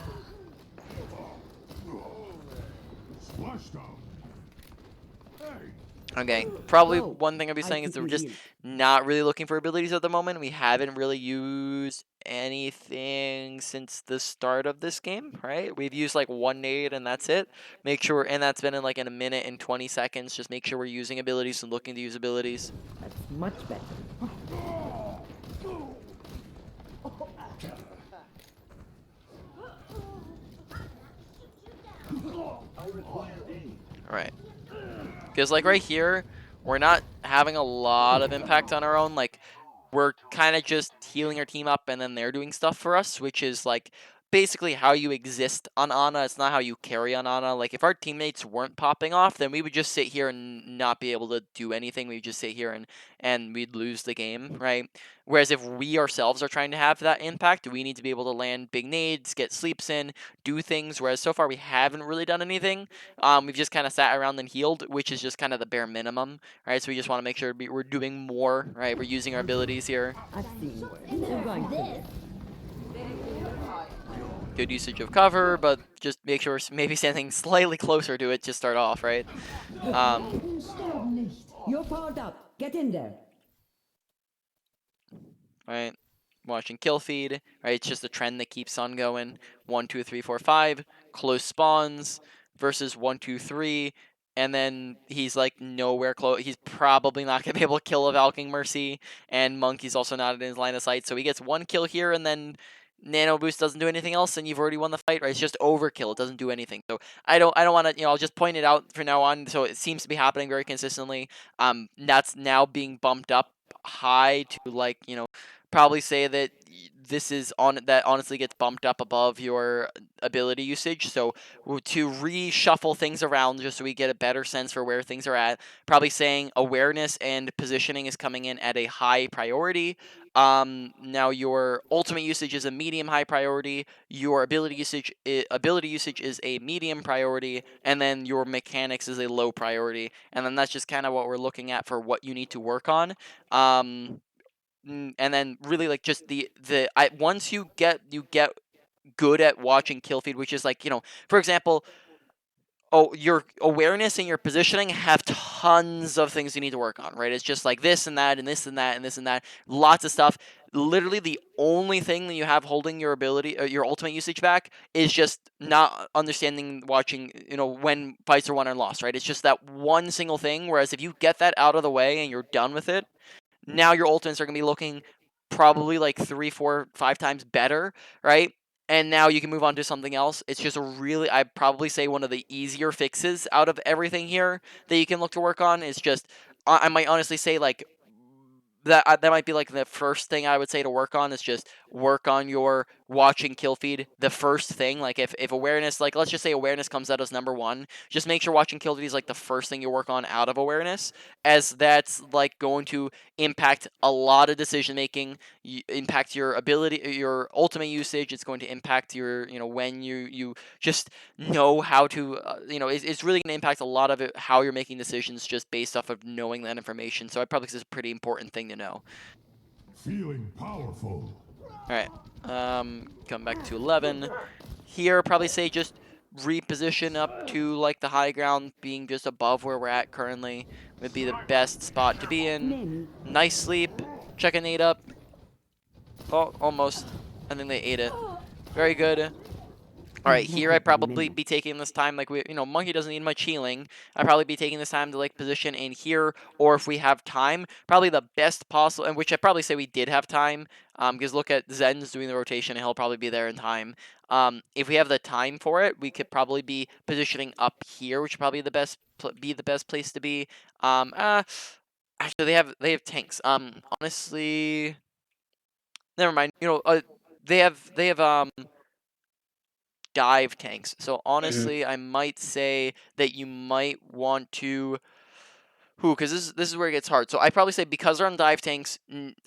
Splashdown. Hey. Okay, probably Go. one thing I'd be I saying is keep that we're you just here. not really looking for abilities at the moment. We haven't really used anything since the start of this game, right? We've used like one nade and that's it. Make sure, and that's been in like in a minute and 20 seconds. Just make sure we're using abilities and looking to use abilities. That's much better. Alright. Because like right here, we're not having a lot of impact on our own. Like we're kind of just healing our team up and then they're doing stuff for us, which is like basically how you exist on Ana. It's not how you carry on Ana. Like if our teammates weren't popping off, then we would just sit here and not be able to do anything. We'd just sit here and we'd lose the game, right? Whereas if we ourselves are trying to have that impact, we need to be able to land big nades, get sleeps in, do things. Whereas so far we haven't really done anything. We've just kind of sat around and healed, which is just kind of the bare minimum, right? So we just want to make sure we're doing more, right? We're using our abilities here. I've seen worse. We're going to live. Good usage of cover, but just make sure we're maybe standing slightly closer to it to start off, right? Sterben nicht. You're powered up. Get in there. Right? Watching kill feed, right? It's just a trend that keeps on going. 1, 2, 3, 4, 5. Close spawns versus 1, 2, 3. And then he's like nowhere close. He's probably not going to be able to kill a Valking Mercy. And Monkey's also not in his line of sight. So he gets one kill here and then Nano Boost doesn't do anything else and you've already won the fight, right? It's just overkill. It doesn't do anything. So I don't want to, I'll just point it out from now on. So it seems to be happening very consistently. That's now being bumped up high to like, probably say that this is on that honestly gets bumped up above your ability usage. So to reshuffle things around just so we get a better sense for where things are at, probably saying awareness and positioning is coming in at a high priority. Now your ultimate usage is a medium high priority. Your ability usage is a medium priority, and then your mechanics is a low priority. And then that's just kind of what we're looking at for what you need to work on. And then really like just once you get good at watching kill feed, which is like for example, your awareness and your positioning have tons of things you need to work on, right? It's just like this and that and this and that and this and that, lots of stuff. Literally the only thing that you have holding your ability your ultimate usage back is just not understanding watching when fights are won or lost, right? It's just that one single thing. Whereas if you get that out of the way and you're done with it, now your ultimates are going to be looking probably like 3, 4, 5 times better, right? And now you can move on to something else. It's just I'd probably say one of the easier fixes out of everything here that you can look to work on is just, I might honestly say like, that might be like the first thing I would say to work on is just work on your watching kill feed. The first thing, like if awareness, like let's just say awareness comes out as number 1, just make sure watching kill feed is like the first thing you work on out of awareness, as that's like going to impact a lot of decision making, impact your ability, your ultimate usage. It's going to impact your, when you just know how to, it's really going to impact a lot of it, how you're making decisions just based off of knowing that information. So I probably say it's a pretty important thing to know. Feeling powerful. All right, come back to 11. Here, probably say just reposition up to like the high ground, being just above where we're at currently would be the best spot to be in. Nice sleep. Check a nade up. Oh, almost. I think they ate it. Very good. All right, here I'd probably be taking this time, like Monkey doesn't need much healing. I'd probably be taking this time to like position in here, or if we have time, probably the best possible, and which I'd probably say we did have time, because look at Zen's doing the rotation, and he'll probably be there in time. If we have the time for it, we could probably be positioning up here, which would probably be the best place to be. Actually, they have tanks. Honestly, never mind. They have dive tanks. So Mhm. honestly, I might say that you might want to. Because this is where it gets hard. So I probably say because they're on dive tanks,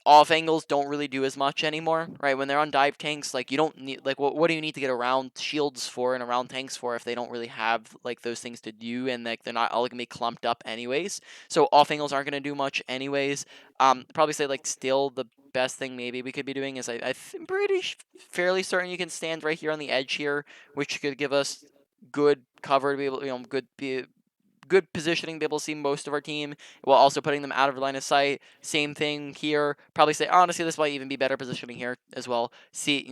off angles don't really do as much anymore, right? When they're on dive tanks, like you don't need like what do you need to get around shields for and around tanks for if they don't really have like those things to do and like they're not all gonna be clumped up anyways. So off angles aren't gonna do much anyways. Probably say like still the best thing maybe we could be doing is I'm fairly certain you can stand right here on the edge here, which could give us good cover to be able, good positioning to be able to see most of our team while also putting them out of line of sight. Same thing here. Probably say honestly this might even be better positioning here as well. See,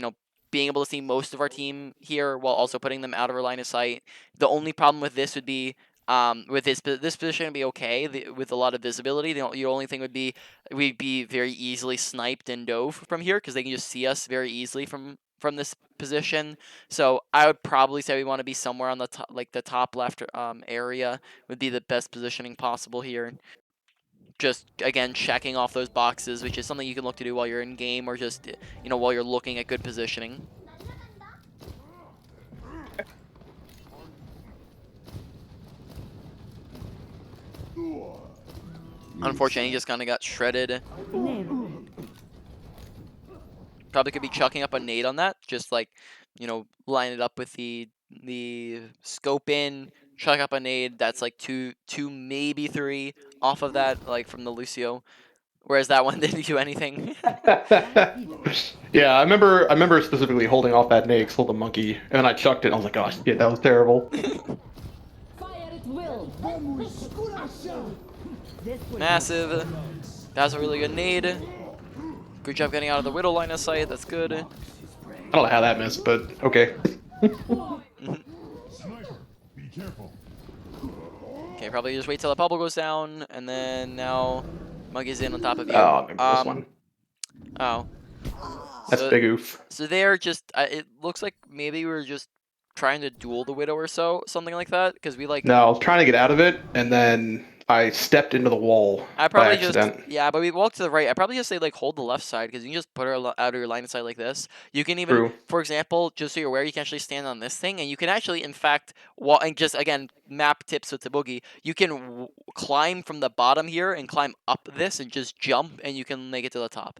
being able to see most of our team here while also putting them out of our line of sight. The only problem with this would be with this position would be okay with a lot of visibility. The only thing would be we'd be very easily sniped and dove from here because they can just see us very easily from this position. So I would probably say we want to be somewhere on the top, like the top left area would be the best positioning possible here. Just again checking off those boxes, which is something you can look to do while you're in game or just while you're looking at good positioning. Unfortunately, he just kind of got shredded. Never. Probably could be chucking up a nade on that. Just like, line it up with the scope in, chuck up a nade. That's like two, maybe three off of that, like from the Lucio. Whereas that one didn't do anything. Yeah, I remember specifically holding off that nade, hold the monkey, and then I chucked it. And I was like, oh shit, that was terrible. Fire at will. This will Massive. That's a really good nade. Good job getting out of the Widow line of sight. That's good. I don't know how that missed, but okay. Sniper, be careful. Okay, probably just wait till the bubble goes down, and then now Monkey's in on top of you. Oh, I remember this one. Oh. That's So, big oof. so they're just, it looks like maybe we were just trying to duel the Widow or something like that, because we like, No, I was trying to get out of it, and then I stepped into the wall I by probably just, accident. yeah, but we walked to the right. I probably just say like hold the left side because you can just put her out of your line of sight like this. You can even, True. for example, just so you're aware, you can actually stand on this thing and you can actually, in fact, and just again, map tips with the boogie. You can climb from the bottom here and climb up this and just jump and you can make it to the top.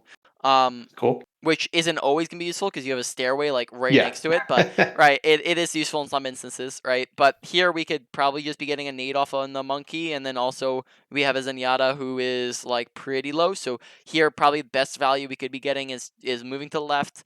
Cool. Which isn't always gonna be useful because you have a stairway like right Yeah. next to it, but right, it is useful in some instances, right? But here we could probably just be getting a nade off on the monkey, and then also we have a Zenyatta who is like pretty low. So here probably the best value we could be getting is moving to the left,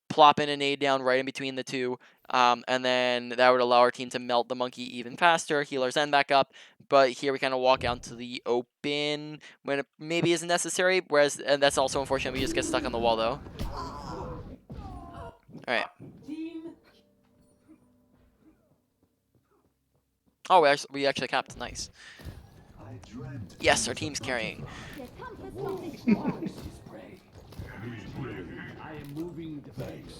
plopping a nade down right in between the two, and then that would allow our team to melt the monkey even faster, heal our Zen back up. But here we kind of walk out to the open when it maybe isn't necessary, and that's also unfortunate, we just get stuck on the wall though. Alright. Oh, we actually capped. Nice. Yes, our team's carrying. The toughest one. I am moving the thanks.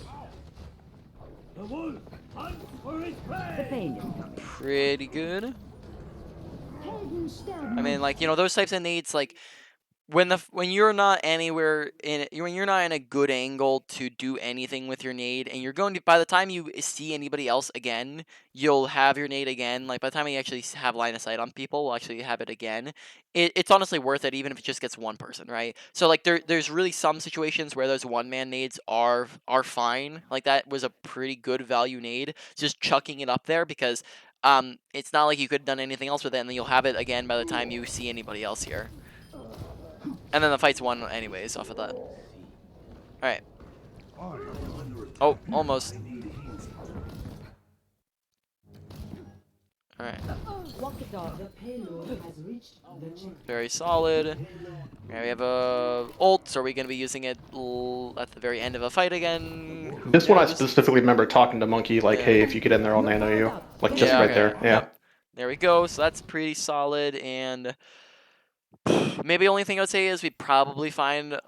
The pain. Pretty good. Heldenstern. I mean, like, those types of nades, like, when you're not anywhere when you're not in a good angle to do anything with your nade, and you're going to, by the time you see anybody else again, you'll have your nade again. Like by the time you actually have line of sight on people, we'll actually have it again. It's honestly worth it, even if it just gets one person, right? So like there's really some situations where those one man nades are fine. Like that was a pretty good value nade, just chucking it up there because it's not like you could have done anything else with it, and then you'll have it again by the time you see anybody else here. And then the fight's won anyways off of that. Alright. Oh, almost. All right. Walk it off. The payload has reached the checkpoint. Very solid. All right, we have a ult, so are we going to be using it at the very end of a fight again? Who This one I knows? specifically remember talking to Monkey, like, Yeah. hey, if you get in there, I'll nano you. Like, just Yeah, right okay. there. Yeah. Yep. There we go. So that's pretty solid. And maybe the only thing I would say is we'd probably find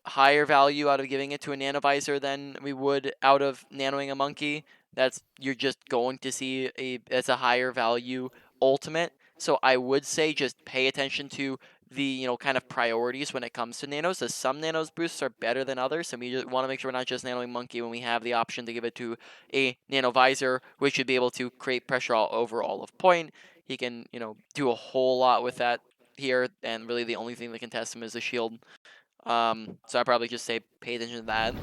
higher value out of giving it to a nanovisor than we would out of nanoing a monkey. You're just going to see it's a higher value ultimate. So I would say just pay attention to the kind of priorities when it comes to nanos. As some nanos boosts are better than others, and we just want to make sure we're not just nanoing monkey when we have the option to give it to a nanovisor, which should be able to create pressure all over all of point. He can do a whole lot with that here, and really the only thing that can test him is the shield. So I probably just say pay attention to that.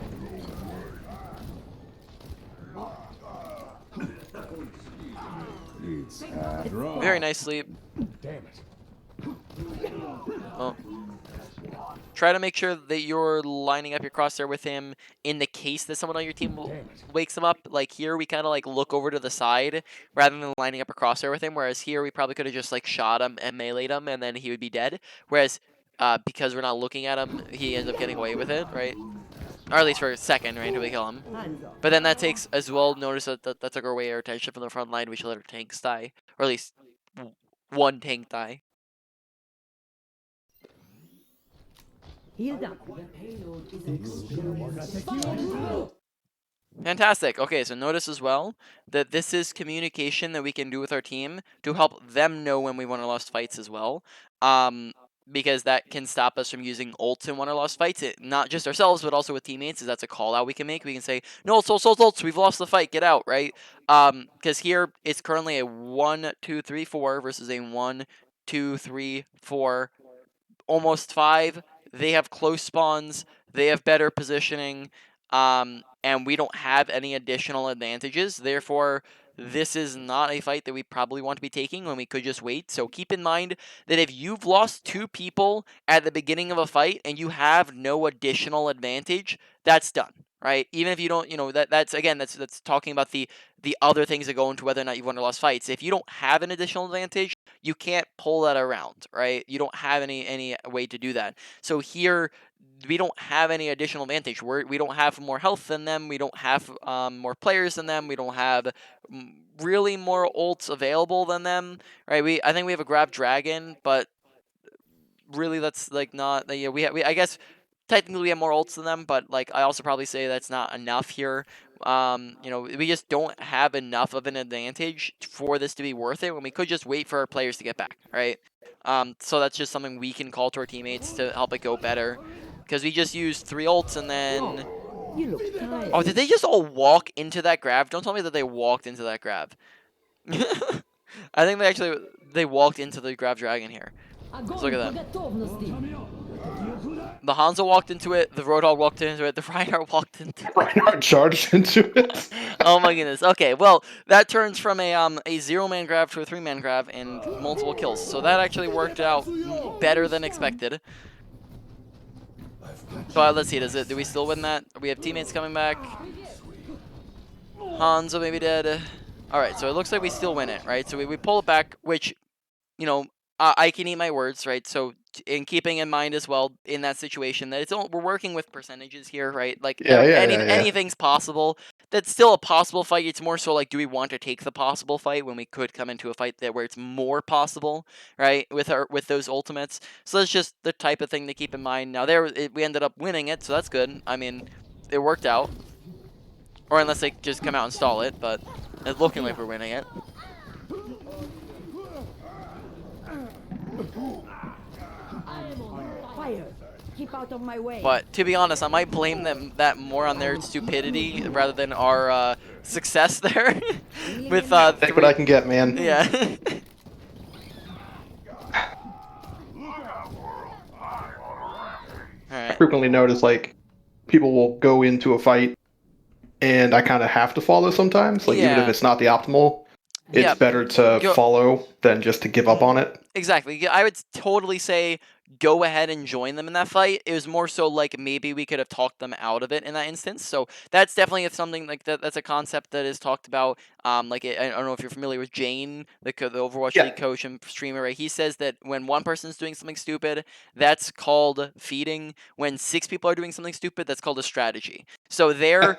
It's draw. Very nicely. Damn it. Well, try to make sure that you're lining up your crosshair with him in the case that someone on your team wakes him up. Like here, we kind of like look over to the side rather than lining up a crosshair with him. Whereas here, we probably could have just like shot him and meleeed him, and then he would be dead. Whereas because we're not looking at him, he ends up getting away with it, right? Or at least for a second, right, until we kill him. But then that takes, as well, notice that took away our attention from the front line. We should let our tanks die. Or at least one tank die. Healed up. The payload is experiencing. Fantastic. Okay, so notice as well that this is communication that we can do with our team to help them know when we won or lost fights as well. Because that can stop us from using ults in won or lost fights. Not just ourselves, but also with teammates. That's a call out we can make. We can say, no, ults, we've lost the fight, get out, right? Because here it's currently a 1, 2, 3, 4 versus a 1, 2, 3, 4, almost 5. They have close spawns. They have better positioning. And we don't have any additional advantages. Therefore, this is not a fight that we probably want to be taking when we could just wait. So keep in mind that if you've lost 2 people at the beginning of a fight and you have no additional advantage, that's done, right? Even if you don't, that's talking about the other things that go into whether or not you've won or lost fights. If you don't have an additional advantage, you can't pull that around, right? You don't have any way to do that. So here, we don't have any additional advantage. We don't have more health than them. We don't have more players than them. We don't have really more ults available than them, right? I think we have a grab dragon, but really that's like not. Yeah, I guess technically we have more ults than them, but like I also probably say that's not enough here. We just don't have enough of an advantage for this to be worth it when we could just wait for our players to get back, right? So that's just something we can call to our teammates to help it go better. Because we just used 3 ults and then... You look tired. Oh, did they just all walk into that grab? Don't tell me that they walked into that grab. I think they walked into the grab dragon here. Let's look at that. The Hanzo walked into it, the Roadhog walked into it, the Reinhardt walked into it. Reinhardt charged into it. Oh my goodness. Okay, well, that turns from a 0-man grab to a 3-man grab and multiple kills. So that actually worked out better than expected. But let's see, do we still win that? We have teammates coming back. Hanzo maybe dead. Alright, so it looks like we still win it, right? So we pull it back, which, I can eat my words, right? So in keeping in mind as well in that situation that we're working with percentages here, right? Like anything's possible. That's still a possible fight. It's more so like, do we want to take the possible fight when we could come into a fight where it's more possible, right? With those ultimates. So that's just the type of thing to keep in mind. Now we ended up winning it, so that's good. I mean, it worked out. Or unless they just come out and stall it, but it's looking like we're winning it. Fire. Keep out of my way. But to be honest, I might blame that more on their stupidity rather than our success there. With Take what I can get, man. Yeah. I frequently notice like people will go into a fight, and I kind of have to follow sometimes. Like even if it's not the optimal, it's better to follow than just to give up on it. Exactly. I would totally say go ahead and join them in that fight. It was more so like maybe we could have talked them out of it in that instance. So that's definitely something like that. That's a concept that is talked about. I don't know if you're familiar with Jane, the Overwatch Yeah. League coach and streamer. Right? He says that when one person's doing something stupid, that's called feeding. When 6 people are doing something stupid, that's called a strategy. So there,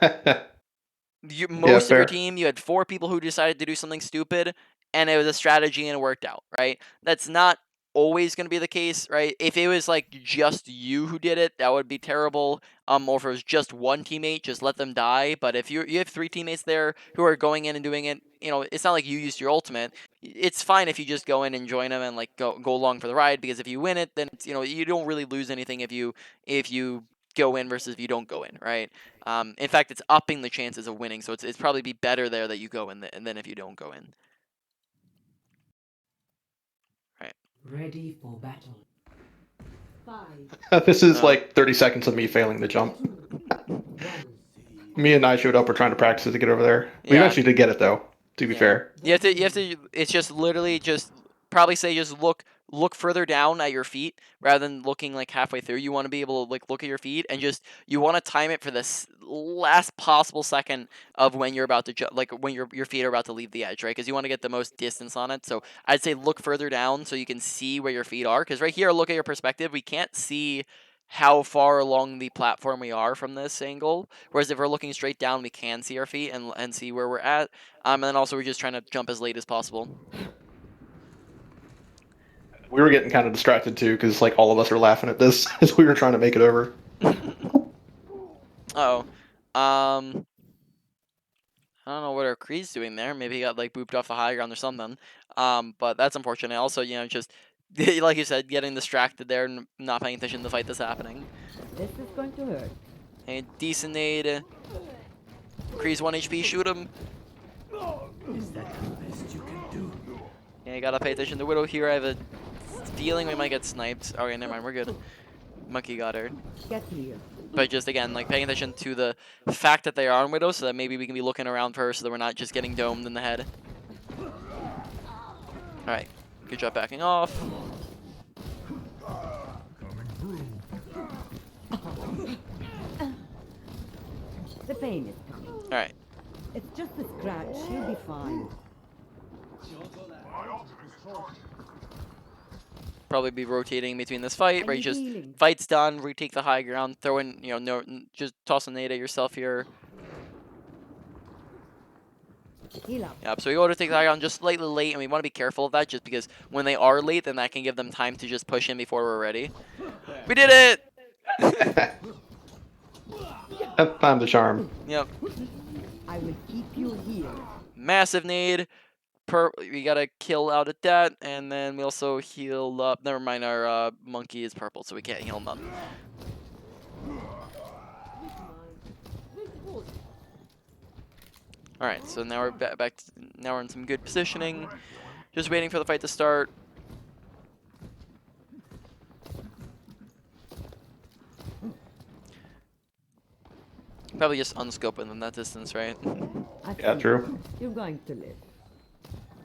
Yeah, most of your fair. team, you had 4 people who decided to do something stupid, and it was a strategy and it worked out, right? That's not always going to be the case, right? If it was like just you who did it, that would be terrible. Or if it was just one teammate, just let them die. But if you have 3 teammates there who are going in and doing it, it's not like you used your ultimate. It's fine if you just go in and join them and like go along for the ride, because if you win it, then it's, you don't really lose anything if you go in versus if you don't go in, right? In fact, it's upping the chances of winning, so it's probably be better there that you go in than if you don't go in. Right. Ready for battle. 5, This is Oh. like 30 seconds of me failing the jump. 2, 1. Me and I showed up. We're trying to practice it to get over there. We Yeah. eventually did get it though. To be Yeah. fair. You have to. It's just literally just probably say just look further down at your feet rather than looking like halfway through. You want to be able to like look at your feet and just you want to time it for this last possible second of when you're about to like when your feet are about to leave the edge, right? Because you want to get the most distance on it. So I'd say look further down so you can see where your feet are. Because right here, look at your perspective. We can't see how far along the platform we are from this angle. Whereas if we're looking straight down, we can see our feet and see where we're at. And then also we're just trying to jump as late as possible. We were getting kind of distracted too because like all of us are laughing at this as we were trying to make it over. Oh, I don't know what our Kree's doing there. Maybe he got like booped off the high ground or something. But that's unfortunate. Also, just like you said, getting distracted there and not paying attention to the fight that's happening. This is going to hurt. Hey, decent nade. Kree's 1 HP. Shoot him. Is that the best you can do? Yeah, you gotta pay attention to Widow here. I have a feeling we might get sniped. Okay, never mind. We're good. Monkey got her. Get here. But just again, like paying attention to the fact that they are on Widow, so that maybe we can be looking around for her, so that we're not just getting domed in the head. All right, good job backing off. Coming through. The pain is coming. All right, It's just a scratch. You'll be fine. probably be rotating between this fight, I right? need Just healing. fight's done, retake the high ground, throw in, no, just toss a nade at yourself here. Heal up. Yep. So we go to take the high ground just slightly late, and we want to be careful of that, just because when they are late, then that can give them time to just push in before we're ready. We did it! Time the charm. Yep. I will keep you here. Massive nade. We got a kill out at that, and then we also heal up. Never mind, our monkey is purple, so we can't heal him up. All right, so now we're back. Now we're in some good positioning. Just waiting for the fight to start. Probably just unscoping in that distance, right? Yeah, true. You're going to live.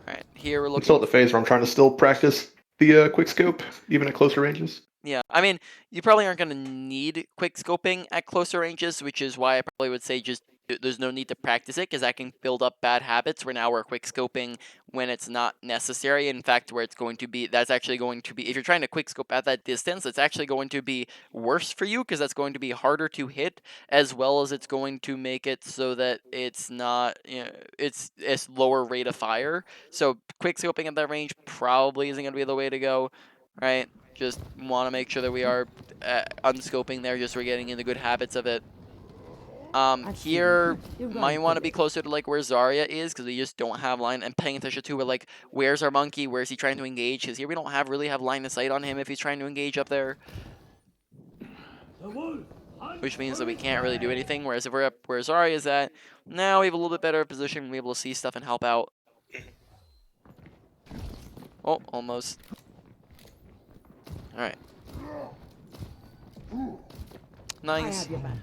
All right, here we're I'm still looking. at the phase where I'm trying to still practice the quick scope, even at closer ranges. Yeah, I mean, you probably aren't going to need quick scoping at closer ranges, which is why I probably would say just there's no need to practice it, because that can build up bad habits where now we're quick scoping when it's not necessary. In fact, where it's going to be, that's actually going to be, if you're trying to quick scope at that distance, it's actually going to be worse for you, because that's going to be harder to hit, as well as it's going to make it so that it's not, it's lower rate of fire. So quick scoping at that range probably isn't going to be the way to go, right? Just want to make sure that we are unscoping there, just so we're getting into good habits of it. Here might want to be closer to like where Zarya is, because we just don't have line, and paying attention to like where's our monkey, where's he trying to engage, because here we don't really have line of sight on him if he's trying to engage up there, which means that we can't really do anything. Whereas if we're up where Zarya is at, now we have a little bit better position, we'll be able to see stuff and help out. Oh, almost. All right. I Nice. have your back.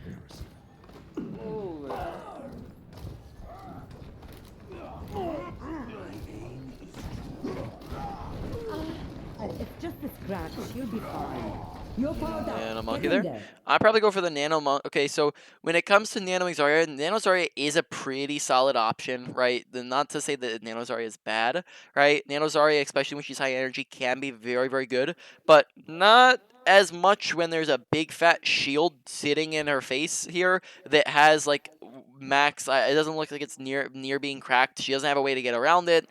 just a scratch. You'll be fine. You're powered up. Nano Get Monkey in there. there. I'd probably go for the Nano Monkey. Okay, so when it comes to Nano Zarya, Nano Zarya is a pretty solid option, right? Not to say that Nano Zarya is bad, right? Nano Zarya, especially when she's high energy, can be very, very good, but not as much when there's a big fat shield sitting in her face here that has like max. It doesn't look like it's near being cracked. She doesn't have a way to get around it.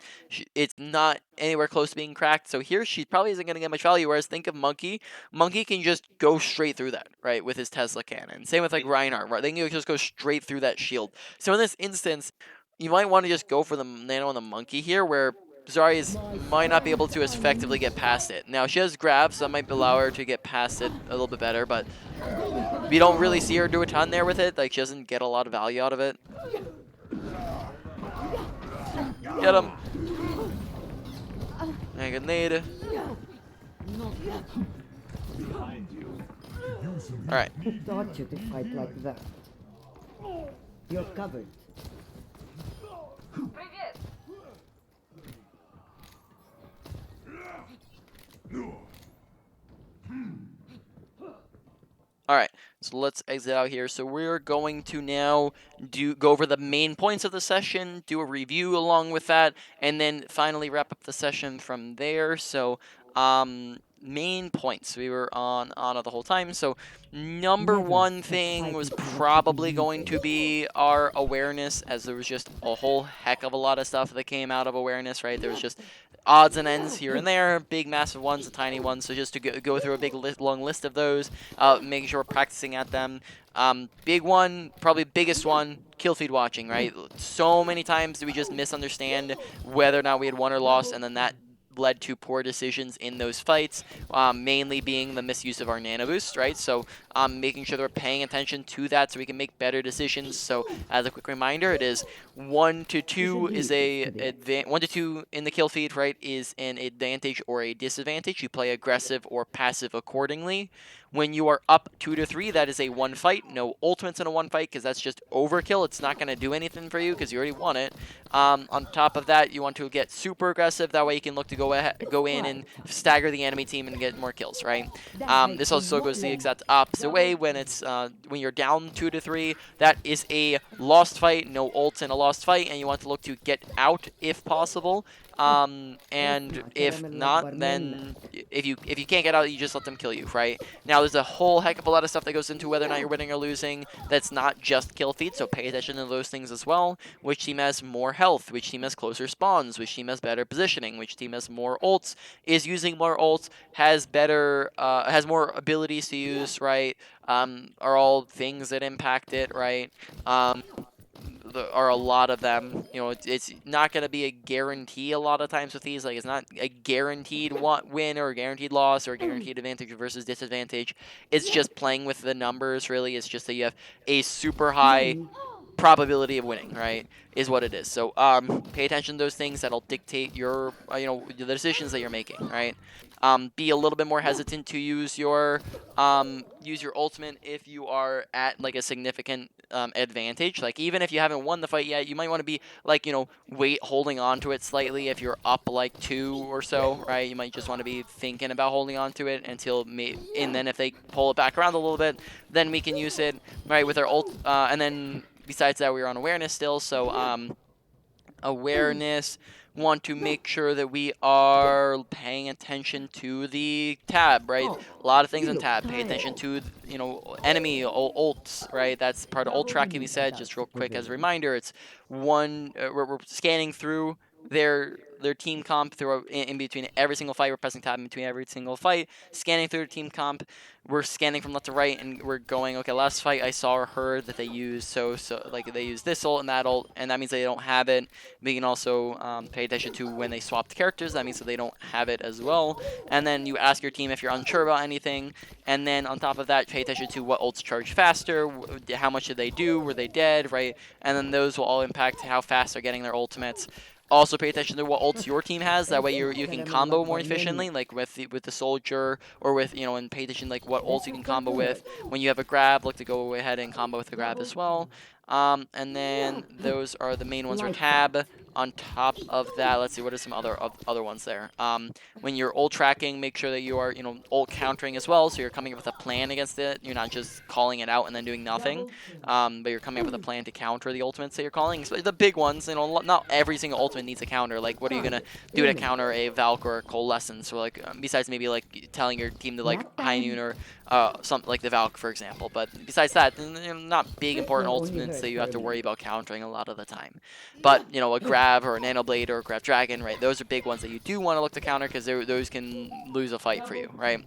It's not anywhere close to being cracked. So here she probably isn't going to get much value. Whereas think of Monkey. Monkey can just go straight through that, right, with his Tesla cannon. Same with like Reinhardt, right? They can just go straight through that shield. So in this instance, you might want to just go for the Nano and the Monkey here, where Zarya might not be able to as effectively get past it. Now she has grab, so that might allow her to get past it a little bit better, but we don't really see her do a ton there with it. Like she doesn't get a lot of value out of it. Get him. And a grenade. Alright. Who taught you to fight like that? You're covered. Alright, so let's exit out here. So we're going to now go over the main points of the session, do a review along with that, and then finally wrap up the session from there. So, main points. We were on it the whole time. So, number Never one stop thing was fighting for what you probably believe going in. to be our awareness, as there was just a whole heck of a lot of stuff that came out of awareness, right? There was just odds and ends here and there, big massive ones and tiny ones. So just to go through a big long list of those, making sure we're practicing at them. Big one, probably biggest one, kill feed watching, right? So many times do we just misunderstand whether or not we had won or lost, and then that led to poor decisions in those fights, mainly being the misuse of our nano boost, right? So making sure that we're paying attention to that so we can make better decisions. So as a quick reminder, it is 1 to 2 is a 1 to 2 in the kill feed, right, is an advantage or a disadvantage. You play aggressive or passive accordingly. When you are up 2 to 3, that is a one fight. No ultimates in a one fight because that's just overkill. It's not going to do anything for you because you already won it. On top of that, you want to get super aggressive. That way you can look to go in and stagger the enemy team and get more kills, right? This also goes the exact opposite way when it's when you're down 2 to 3. That is a lost fight, no ults in a lost fight, and you want to look to get out if possible. And if not, then if you can't get out, you just let them kill you, right? Now, there's a whole heck of a lot of stuff that goes into whether or not you're winning or losing. That's not just kill feed, so pay attention to those things as well. Which team has more health? Which team has closer spawns? Which team has better positioning? Which team has more ults? Is using more ults? Has better, has more abilities to use, right? Are all things that impact it, right? Are a lot of them. You know, it's not going to be a guarantee a lot of times with these. Like, it's not a guaranteed win or a guaranteed loss or a guaranteed advantage versus disadvantage. It's just playing with the numbers, really. It's just that you have a super high probability of winning, right, is what it is. So pay attention to those things. That'll dictate your, the decisions that you're making, right? Be a little bit more hesitant to use your ultimate if you are at like a significant advantage. Like even if you haven't won the fight yet, you might want to be like, wait, holding on to it slightly if you're up like 2 or so, right? You might just want to be thinking about holding on to it until and then if they pull it back around a little bit, then we can use it, right, with our ult. And then besides that, we're on awareness still, so awareness, want to make sure that we are paying attention to the tab, right? A lot of things in tab. Pay attention to, enemy ults, right? That's part of ult tracking, we said. Just real quick as a reminder, it's one, we're scanning through their team comp through in between every single fight. We're pressing tab in between every single fight, scanning through their team comp. We're scanning from left to right, and we're going, okay, last fight I saw or heard that they used so like they used this ult and that ult, and that means they don't have it. We can also pay attention to when they swapped characters. That means that they don't have it as well. And then you ask your team if you're unsure about anything, and then on top of that, pay attention to what ults charge faster, how much did they do, were they dead, right? And then those will all impact how fast they're getting their ultimates. Also pay attention to what ults your team has. That way you can combo more efficiently, like with the soldier, or with, and pay attention like what ults you can combo with. When you have a grab, look to go ahead and combo with the grab as well. And then those are the main ones for tab. on top of that, let's see, what are some other ones there? When you're ult tracking, make sure that you are, ult countering as well. So you're coming up with a plan against it. You're not just calling it out and then doing nothing. But you're coming up with a plan to counter the ultimates that you're calling. So the big ones, not every single ultimate needs a counter. Like, what are you gonna do to counter a Valk or a Coalescence? So like, besides maybe like telling your team to like high noon or something like the Valk, for example. But besides that, not big important ultimates that you have to worry about countering a lot of the time. But a Grav or a Nano Blade or a Grav Dragon, right? Those are big ones that you do want to look to counter because those can lose a fight for you, right?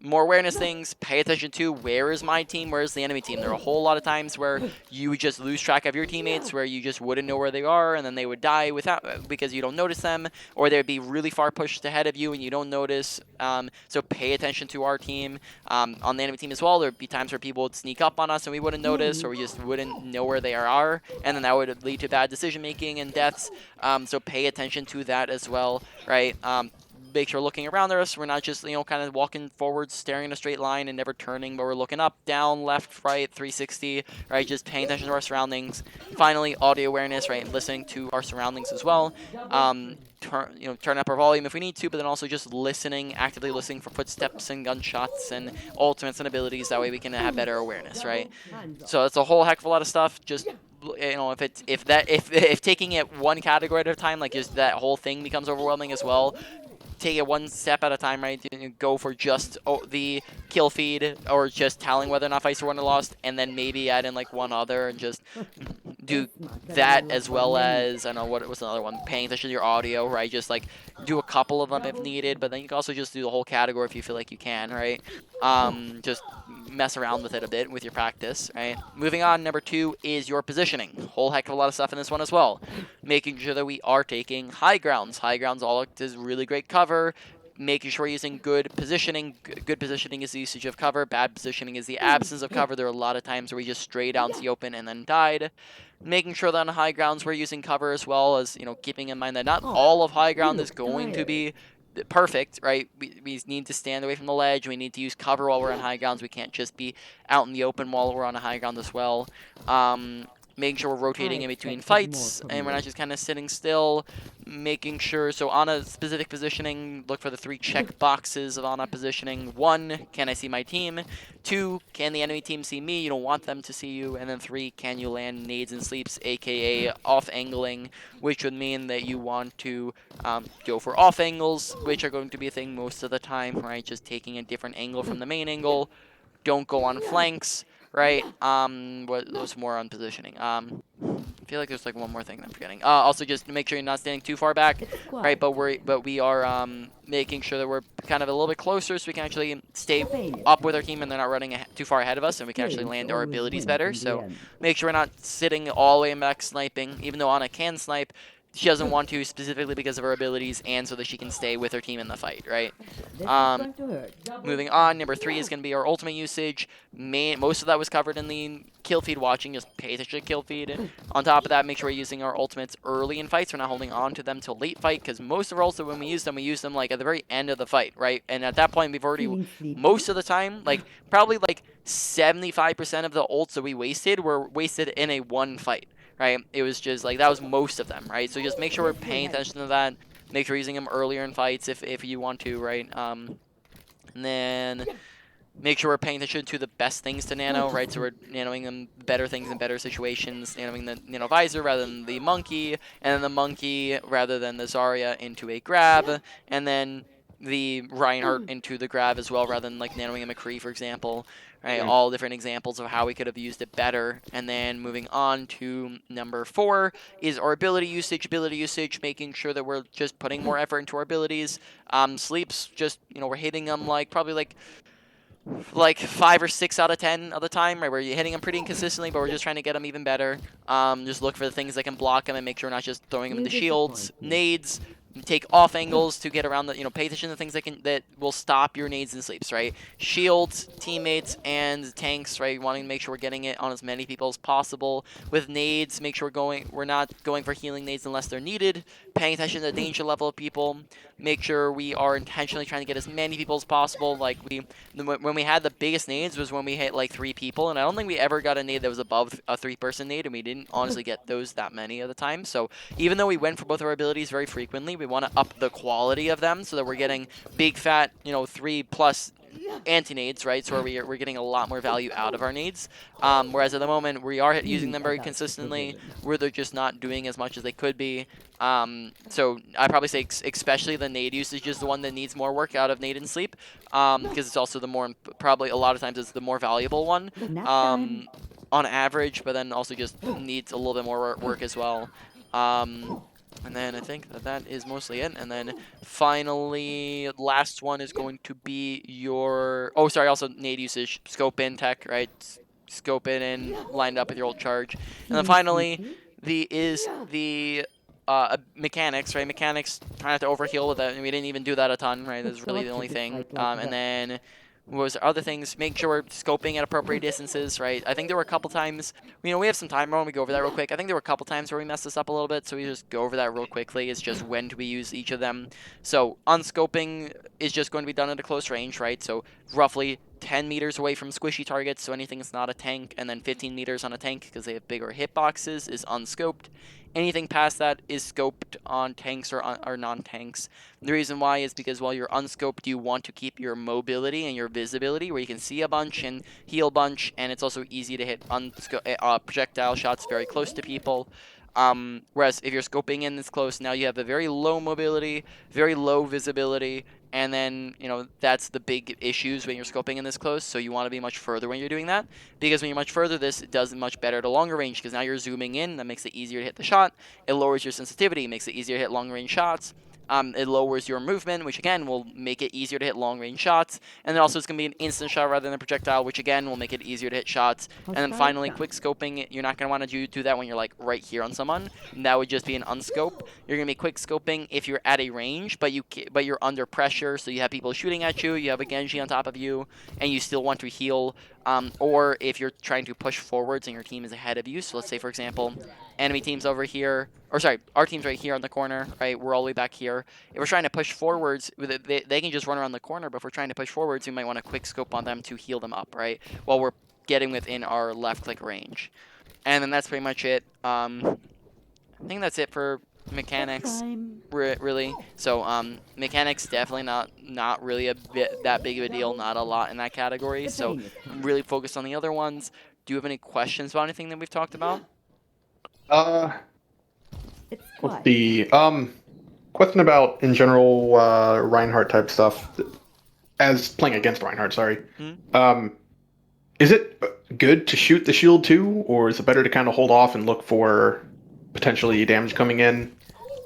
More awareness things, pay attention to where is my team, where is the enemy team. There are a whole lot of times where you would just lose track of your teammates, where you just wouldn't know where they are, and then they would die because you don't notice them, or they'd be really far pushed ahead of you and you don't notice. So pay attention to our team. On the enemy team as well, there'd be times where people would sneak up on us and we wouldn't notice, or we just wouldn't know where they are, and then that would lead to bad decision making and deaths. So pay attention to that as well, right? Make sure we're looking around us. We're not just, kind of walking forward, staring in a straight line and never turning, but we're looking up, down, left, right, 360, right? Just paying attention to our surroundings. Finally, audio awareness, right? And listening to our surroundings as well. Turn up our volume if we need to, but then also just listening, actively listening for footsteps and gunshots and ultimates and abilities. That way we can have better awareness, right? So it's a whole heck of a lot of stuff. Just if taking it one category at a time, like just that whole thing becomes overwhelming as well. Take it one step at a time, right? Go for just the kill feed or just telling whether or not fights are won or lost, and then maybe add in like one other and just do that, as well as, I don't know, what was another one? Paying attention to your audio, right? Just like do a couple of them if needed, but then you can also just do the whole category if you feel like you can, right? Just mess around with it a bit with your practice, right? Moving on, number 2 is your positioning. Whole heck of a lot of stuff in this one as well. Making sure that we are taking high grounds. High grounds all is really great cover. Making sure we're using good positioning. Good positioning is the usage of cover. Bad positioning is the absence of cover. There are a lot of times where we just strayed out into the open and then died. Making sure that on high grounds we're using cover, as well as, keeping in mind that not all of high ground is going to be perfect, right? We need to stand away from the ledge. We need to use cover while we're on high grounds. We can't just be out in the open while we're on a high ground as well. Making sure we're rotating in between fights and we're not just kind of sitting still. Making sure, so on a specific positioning, look for the 3 check boxes of on a positioning. 1, can I see my team? 2, can the enemy team see me? You don't want them to see you. And then 3, can you land nades and sleeps, aka off angling, which would mean that you want to go for off angles, which are going to be a thing most of the time, right? Just taking a different angle from the main angle. Don't go on flanks, right? What was more on positioning? I feel like there's like one more thing I'm forgetting. Also, just make sure you're not standing too far back, right? But we are making sure that we're kind of a little bit closer, so we can actually stay up with our team and they're not running too far ahead of us, and we can actually land our abilities better. So make sure we're not sitting all the way back sniping, even though Ana can snipe. She doesn't want to, specifically because of her abilities and so that she can stay with her team in the fight, right? Moving on, number 3 is going to be our ultimate usage. Most of that was covered in the kill feed watching. Just pay attention to kill feed. On top of that, make sure we're using our ultimates early in fights. We're not holding on to them till late fight, because most of our ultimates, when we use them like at the very end of the fight, right? And at that point, we've already, most of the time, like probably like 75% of the ults that we wasted were wasted in a one fight. Right, it was just like that was most of them, right? So just make sure we're paying attention to that. Make sure we're using them earlier in fights if you want to, right? And then make sure we're paying attention to the best things to nano, right? So we're nanoing them better things in better situations, nanoing the nano visor rather than the monkey, and then the monkey rather than the Zarya into a grab, and then the Reinhardt into the grab as well, rather than like nanoing a McCree, for example. Right, all different examples of how we could have used it better. And then moving on to number 4 is our ability usage. Ability usage, making sure that we're just putting more effort into our abilities. Sleeps, just, we're hitting them like probably like 5 or 6 out of 10 of the time, right? Where you're hitting them pretty inconsistently, but we're just trying to get them even better. Just look for the things that can block them and make sure we're not just throwing them into shields. Nades, take off angles to get around the, pay attention to things that will stop your nades and sleeps, right? Shields, teammates, and tanks, right? Wanting to make sure we're getting it on as many people as possible. With nades, make sure we're not going for healing nades unless they're needed. paying attention to the danger level of people, make sure we are intentionally trying to get as many people as possible. Like when we had the biggest nades was when we hit like 3 people, and I don't think we ever got a nade that was above a 3-person nade, and we didn't honestly get those that many of the time. So even though we went for both of our abilities very frequently, we want to up the quality of them so that we're getting big fat, 3+ anti-nades, right? So we're getting a lot more value out of our nades. Whereas at the moment, we are using them very consistently, where they're just not doing as much as they could be. So I'd probably say especially the nade usage is the one that needs more work out of nade and sleep, because it's also the more, probably a lot of times it's the more valuable one on average, but then also just needs a little bit more work as well. And then I think that is mostly it. And then finally, last one is going to be your... Oh, sorry, also nade usage. Scope in tech, right? Scope it in, lined up with your old charge. And then finally, the mechanics, right? Mechanics, try not to overheal with it. And we didn't even do that a ton, right? That's really the only thing. And then... what was other things? Make sure we're scoping at appropriate distances, right? I think there were a couple times, we have some timer when we go over that real quick. I think there were a couple times where we messed this up a little bit, so we just go over that real quickly. It's just when do we use each of them. So unscoping is just going to be done at a close range, right? So roughly 10 meters away from squishy targets, so anything that's not a tank, and then 15 meters on a tank because they have bigger hitboxes is unscoped. Anything past that is scoped on tanks or non-tanks. The reason why is because while you're unscoped, you want to keep your mobility and your visibility where you can see a bunch and heal a bunch, and it's also easy to hit projectile shots very close to people. Whereas if you're scoping in this close, now you have a very low mobility, very low visibility, and then, that's the big issues when you're scoping in this close, so you want to be much further when you're doing that, because when you're much further, this does much better to longer range, because now you're zooming in, that makes it easier to hit the shot, it lowers your sensitivity, makes it easier to hit long range shots, it lowers your movement, which again will make it easier to hit long range shots, and then also it's going to be an instant shot rather than a projectile, which again will make it easier to hit shots. And then finally, quick scoping, you're not going to want to do that when you're like right here on someone. And that would just be an unscope. You're going to be quick scoping if you're at a range, but you're under pressure, so you have people shooting at you, you have a Genji on top of you, and you still want to heal. Or if you're trying to push forwards and your team is ahead of you, so let's say, for example, enemy team's over here, or sorry, our team's right here on the corner, right? We're all the way back here. If we're trying to push forwards, they can just run around the corner, but if we're trying to push forwards, we might want to quick scope on them to heal them up, right? While we're getting within our left click range. And then that's pretty much it. I think that's it for mechanics, really. So mechanics definitely not really that big of a deal, not a lot in that category. So I'm really focused on the other ones. Do you have any questions about anything that we've talked about? Let's see. Question about in general Reinhardt type stuff. As playing against Reinhardt, sorry. Is it good to shoot the shield too, or is it better to kind of hold off and look for potentially damage coming in?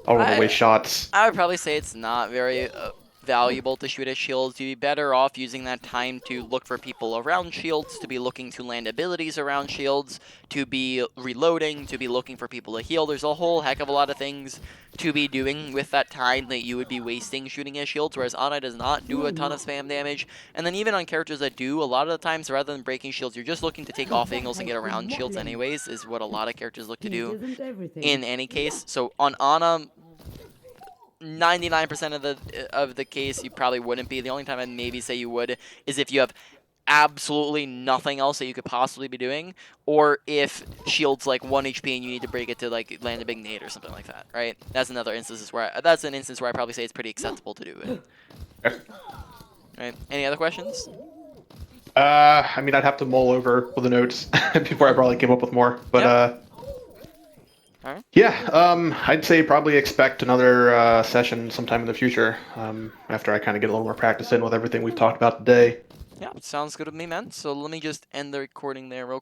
I'll run away shots. I would probably say it's not very valuable to shoot at shields. You'd be better off using that time to look for people around shields, to be looking to land abilities around shields, to be reloading, to be looking for people to heal. There's a whole heck of a lot of things to be doing with that time that you would be wasting shooting at shields, whereas Ana does not do a ton of spam damage. And then even on characters that do, a lot of the times, rather than breaking shields, you're just looking to take off angles and get around shields anyways, is what a lot of characters look to do in any case. So on Ana, 99% of the case, you probably wouldn't be. The only time I'd maybe say you would is if you have absolutely nothing else that you could possibly be doing, or if shield's like 1 HP and you need to break it to like land a big nade or something like that, right? That's an instance where I probably say it's pretty acceptable to do it. Right? Any other questions? I mean, I'd have to mull over the notes before I probably came up with more, but All right. Yeah, I'd say probably expect another session sometime in the future, after I kind of get a little more practice in with everything we've talked about today. Yeah, sounds good with me, man. So let me just end the recording there real